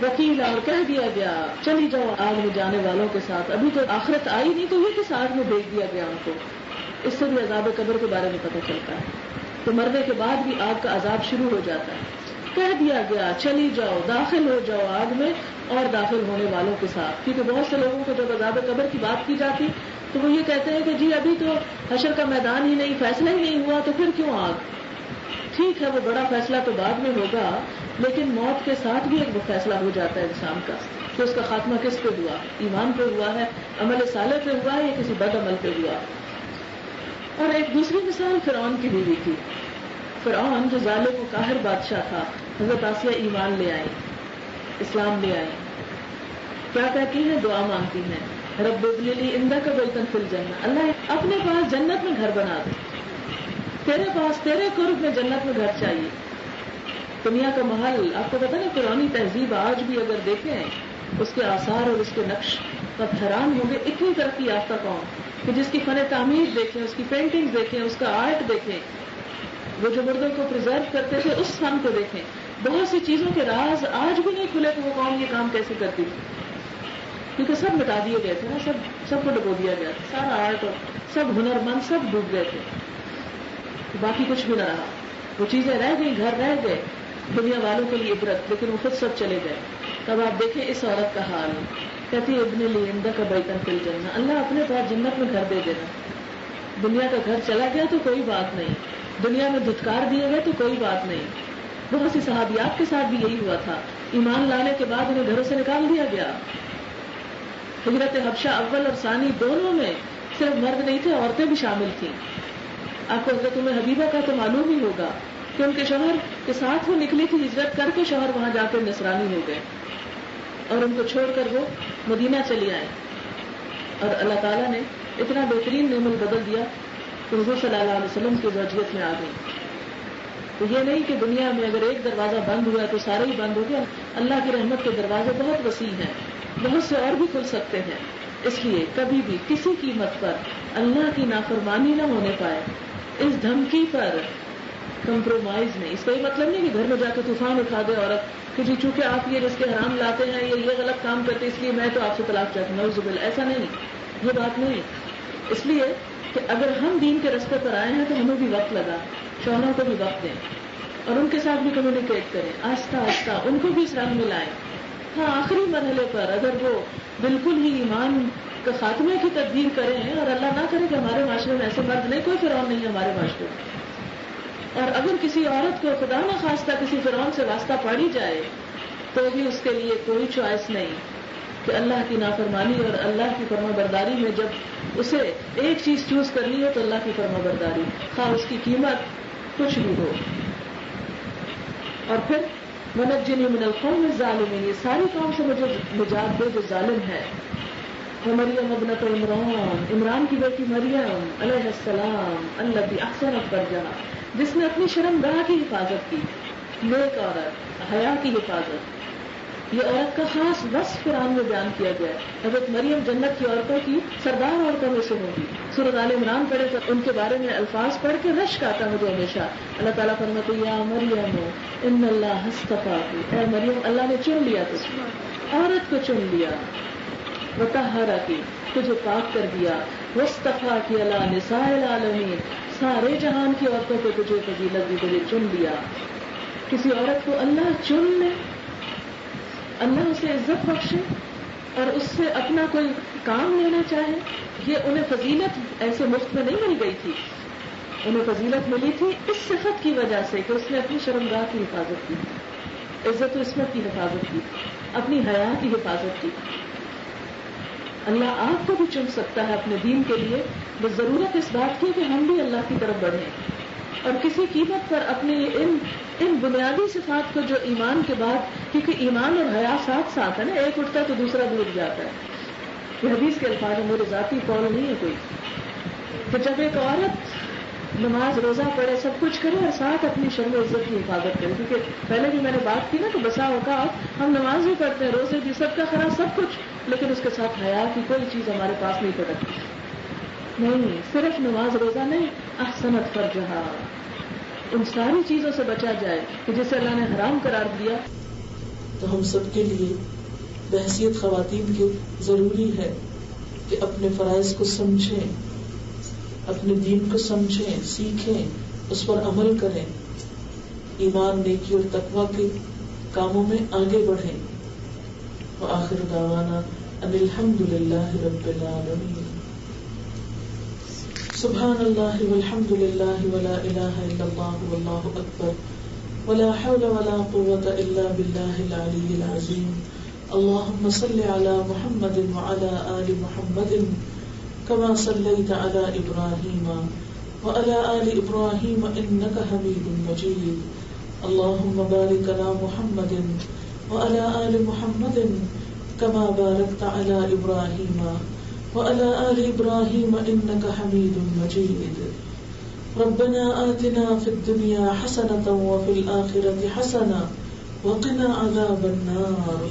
وکیل اور کہہ دیا گیا چلی جاؤ آگ میں جانے والوں کے ساتھ. ابھی تو آخرت آئی نہیں تو یہ کس آگ میں بھیج دیا گیا ان کو. اس سے بھی عذاب قبر کے بارے میں پتہ چلتا ہے. تو مرنے کے بعد بھی آگ کا عذاب شروع ہو جاتا ہے. کہہ دیا گیا چلی جاؤ، داخل ہو جاؤ آگ میں اور داخل ہونے والوں کے ساتھ. کیونکہ بہت سے لوگوں کو جب عذاب قبر کی بات کی جاتی تو وہ یہ کہتے ہیں کہ جی ابھی تو حشر کا میدان ہی نہیں، فیصلہ ہی نہیں ہوا تو پھر کیوں آگ. ٹھیک ہے وہ بڑا فیصلہ تو بعد میں ہوگا، لیکن موت کے ساتھ بھی ایک فیصلہ ہو جاتا ہے انسان کا کہ اس کا خاتمہ کس پہ ہوا، ایمان پہ ہوا ہے، عمل صالح پہ ہوا ہے یا کسی بد عمل پہ ہوا. اور ایک دوسری مثال فرعون کی بیوی کی. فرعون جو ظالم و قاہر بادشاہ تھا، حضرت آسیہ ایمان لے آئی، اسلام لے آئی. کیا کہتی ہیں؟ دعا مانگتی ہیں رب ابن لی عندک بیتا فی الجنہ، اللہ اپنے پاس جنت میں گھر بنا دے، تیرے پاس تیرے قرب میں جنت میں گھر چاہیے. دنیا کا محل آپ کو پتا نا، پرانی تہذیب آج بھی اگر دیکھیں اس کے آثار اور اس کے نقش تب حیران ہوں گے. اتنی ترقی یافتہ قوم کہ جس کی فن تعمیر دیکھیں، اس کی پینٹنگ دیکھیں، اس کا آرٹ دیکھیں، وہ جو مردوں کو پرزرو کرتے تھے اس فن کو دیکھیں. بہت سی چیزوں کے راز آج بھی نہیں کھلے کہ وہ قوم یہ کام کیسے کرتی تھی، کیونکہ سب مٹا دیے گئے تھے نا، سب کو ڈبو دیا گیا تھا. سارا آرٹ اور سب ہنرمند سب ڈوب گئے تھے، باقی کچھ بھی نہ رہا. وہ چیزیں رہ گئی، گھر رہ گئے دنیا والوں کے لیے عبرت، لیکن وہ خود سب چلے گئے. تب آپ دیکھیں اس عورت کا حال. کہتی ابن لی عندک بیتا فی الجنہ، اللہ اپنے پاس جنت میں گھر دے دینا. دنیا کا گھر چلا گیا تو کوئی بات نہیں، دنیا میں دھتکار دیے گئے تو کوئی بات نہیں، بہت سی صحابیات کے ساتھ بھی یہی ہوا تھا. ایمان لانے کے بعد انہیں گھروں سے نکال دیا گیا. ہجرت حبشہ اول اور ثانی دونوں میں صرف مرد نہیں تھے، عورتیں بھی شامل تھیں. آپ کو حضرت حبیبہ کا تو معلوم ہی ہوگا کہ ان کے شوہر کے ساتھ وہ نکلی تھی، ہجرت کر کے شوہر وہاں جا کر نصرانی ہو گئے اور ان کو چھوڑ کر وہ مدینہ چلی آئے. اور اللہ تعالیٰ نے اتنا بہترین نعم البدل دیا کہ حضور صلی اللہ علیہ وسلم کی زوجیت میں آ گئی. تو یہ نہیں کہ دنیا میں اگر ایک دروازہ بند ہوا تو سارے ہی بند ہو گیا. اللہ کی رحمت کے دروازے بہت وسیع ہیں، بہت سے اور بھی کھل سکتے ہیں. اس لیے کبھی بھی کسی قیمت پر اللہ کی نافرمانی نہ ہونے پائے. اس دھمکی پر کمپرومائز نہیں. اس کا یہ مطلب نہیں کہ گھر میں جا کے طوفان اٹھا دے عورت کہ جی چونکہ آپ یہ رزق حرام لاتے ہیں یا یہ غلط کام کرتے اس لیے میں تو آپ سے طلاق چاہتی ہوں. نعوذ باللہ، ایسا نہیں، یہ بات نہیں. اس لیے کہ اگر ہم دین کے رستے پر آئے ہیں تو ہمیں بھی وقت لگا، شوہروں کو بھی وقت دیں اور ان کے ساتھ بھی کمیونیکیٹ کریں، آہستہ آہستہ ان کو بھی اس رنگ میں لائیں. ہاں آخری مرحلے پر اگر وہ بالکل ہی ایمان کا خاتمے کی تدبیر کریں اور اللہ نہ کرے کہ ہمارے معاشرے میں ایسے مرد نہیں، کوئی فرعون نہیں ہے ہمارے معاشرے میں، اور اگر کسی عورت کو خدا نہ خواستہ کسی فرعون سے واسطہ پڑی جائے تو بھی اس کے لیے کوئی چوائس نہیں کہ اللہ کی نافرمانی اور اللہ کی فرما برداری میں جب اسے ایک چیز چوز کرنی ہے تو اللہ کی فرما برداری، خواہ اس کی قیمت کچھ بھی ہو. اور پھر ونجنی من القوم الظالمین، یہ ساری قوم سے مجھے نجات دے جو ظالم ہے. ومریم ابنۃ عمران، عمران کی بیٹی مریم علیہ السلام، التی احسنت فرجہا، جس نے اپنی شرمگاہ کی حفاظت کی. نیک عورت، حیا کی حفاظت، یہ عورت کا خاص وصف قرآن میں بیان کیا گیا ہے. حضرت مریم جنت کی عورتوں کی سردار عورتوں میں سے ہوگی. سورۃ آل عمران پڑھے تو ان کے بارے میں الفاظ پڑھ کے رشک آتا مجھے ہمیشہ. اللہ تعالیٰ فرماتے یا مریم ان اللہ اصطفاکی، اے مریم اللہ نے چن لیا تجھے، عورت کو چن لیا. وطہرکی، تجھے پاک کر دیا. واصطفاکی علی نساء العالمین، سارے جہان کی عورتوں کو تجھے فضیلت دی، تجھے چن لیا. کسی عورت کو اللہ چن لے، اللہ اسے عزت بخشے اور اس سے اپنا کوئی کام لینا چاہے، یہ انہیں فضیلت ایسے مفت میں نہیں مل گئی تھی. انہیں فضیلت ملی تھی اس صفت کی وجہ سے کہ اس نے اپنی شرمگاہ کی حفاظت کی، عزت و عصمت کی حفاظت کی، اپنی حیا کی حفاظت کی. اللہ آپ کو بھی چن سکتا ہے اپنے دین کے لیے، بس ضرورت اس بات کی کہ ہم بھی اللہ کی طرف بڑھیں اور کسی قیمت پر اپنی ان بنیادی صفات کو جو ایمان کے بعد، کیونکہ ایمان اور حیا ساتھ ساتھ ہے نا، ایک اٹھتا ہے تو دوسرا بھی اٹھ جاتا ہے. یہ حدیث کے الفاظ ہے، میرے ذاتی قول نہیں ہے کوئی، کہ جب ایک عورت نماز روزہ پڑھے سب کچھ کرے اور ساتھ اپنی شرم و عزت کی حفاظت کرے. کیونکہ پہلے بھی میں نے بات کی نا کہ بسا اوقات ہم نماز بھی پڑھتے ہیں، روزے بھی، سب کا خراب سب کچھ، لیکن اس کے ساتھ حیا کی کوئی چیز ہمارے پاس نہیں پڑتی. نہیں، صرف نماز روزہ نہیں، احسنت فرجہا، ان ساری چیزوں سے بچا جائے کہ جسے اللہ نے حرام قرار دیا. تو ہم سب کے لیے بحیثیت خواتین کے ضروری ہے کہ اپنے فرائض کو سمجھیں، اپنے دین کو سمجھیں، سیکھیں، اس پر عمل کریں، ایمان، نیکی اور تقویٰ کے کاموں میں آگے بڑھیں. وآخر دعوانا ان الحمد للہ رب العالمین. سبحان اللہ والحمد للہ ولا الہ الا اللہ واللہ اکبر ولا حول ولا قوة الا باللہ العلی العظیم. اللہم صل علی محمد وعلی آل محمد كما صليت على إبراهيم وعلى آل إبراهيم إنك حميد مجيد. اللهم بارك على محمد وعلى آل محمد كما باركت على إبراهيم وعلى آل إبراهيم إنك حميد مجيد. ربنا آتنا في الدنيا حسنة وفي الآخرة حسنة وقنا عذاب النار.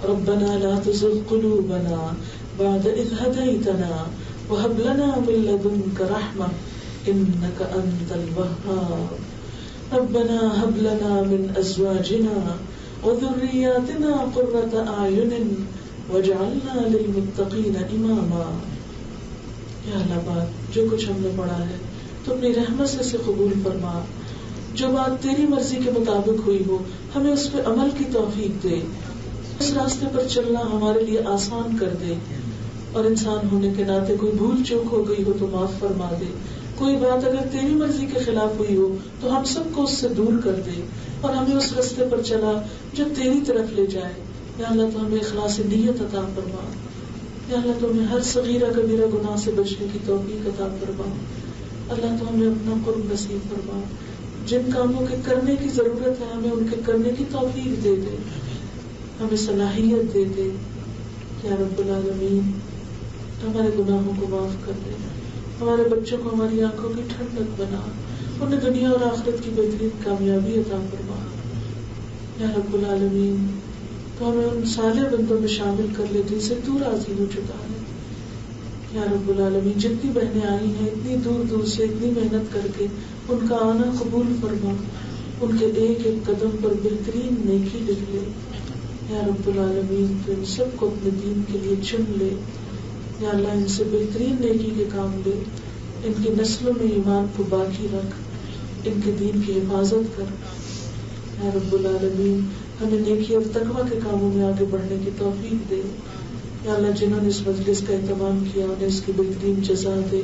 ربنا لا تزغ قلوبنا بعد إذ هديتنا وهب لنا من لدنك رحمة إنك أنت الوهاب. ربنا هب لنا من أزواجنا وذرياتنا قرة أعين واجعلنا للمتقين إماما. یا اللہ بات جو کچھ ہم نے پڑھا ہے تو اپنی رحمت سے اسے قبول فرما. جو بات تیری مرضی کے مطابق ہوئی ہو ہمیں اس پہ عمل کی توفیق دے. اس راستے پر چلنا ہمارے لیے آسان کر دے، اور انسان ہونے کے ناطے کوئی بھول چوک ہو گئی ہو تو معاف فرما دے. کوئی بات اگر تیری مرضی کے خلاف ہوئی ہو تو ہم سب کو اس سے دور کر دے اور ہمیں اس راستے پر چلا جو تیری طرف لے جائے. یا اللہ تو ہمیں اخلاص نیت عطا فرما. یا اللہ تو ہمیں ہر صغیرہ کبیرہ گناہ سے بچنے کی توفیق عطا فرما. اللہ تو ہمیں اپنا قرب نصیب فرما. جن کاموں کے کرنے کی ضرورت ہے ہمیں ان کے کرنے کی توفیق دے دے, ہمیں صلاحیت دے دے. یا رب العالمین ہمارے گناہوں کو معاف کر دے, ہمارے بچوں کو ہماری آنکھوں کی ٹھنڈک بنا, انہیں دنیا اور آخرت کی بہترین کامیابی عطا فرما. یا رب العالمین تو ہمیں ان صالح بندوں میں شامل کر لے جن سے تو راضی ہو چکا ہے. یا رب العالمین جتنی بہنیں آئی ہیں اتنی دور دور سے اتنی محنت کر کے ان کا آنا قبول فرما, ان کے ایک ایک قدم پر بہترین نیکی لکھ لے. یا رب العالمین تو ان سب کو اپنے دین کے لیے چن لے. یا اللہ ان سے بہترین نیکی کے کام لے, ان کی نسلوں میں ایمان کو باقی رکھ, ان کے دین کی حفاظت کر. یا رب العالمین ہمیں نیکی اور تقوی کے کاموں میں آگے بڑھنے کی توفیق دے. یا اللہ جنہوں نے اس مجلس کا اہتمام کیا انہیں اس کی بہترین جزا دے.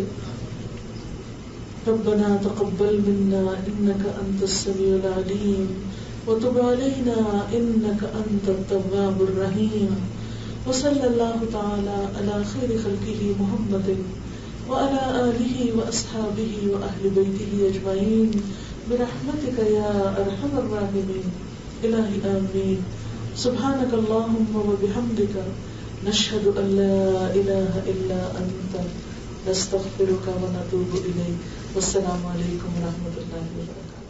ربنا تقبل منا انك انت السميع العليم وتب علينا انك انت التواب الرحيم. وصلى الله تعالى على خير خلقه محمد وعلى آله وأصحابه وأهل بيته أجمعين برحمتك يا أرحم الراحمين. إلهي آمين. سبحانك اللهم وبحمدك نشهد أن لا إله إلا أنت نستغفرك ونتوب إليك. والسلام عليكم ورحمة الله وبركاته.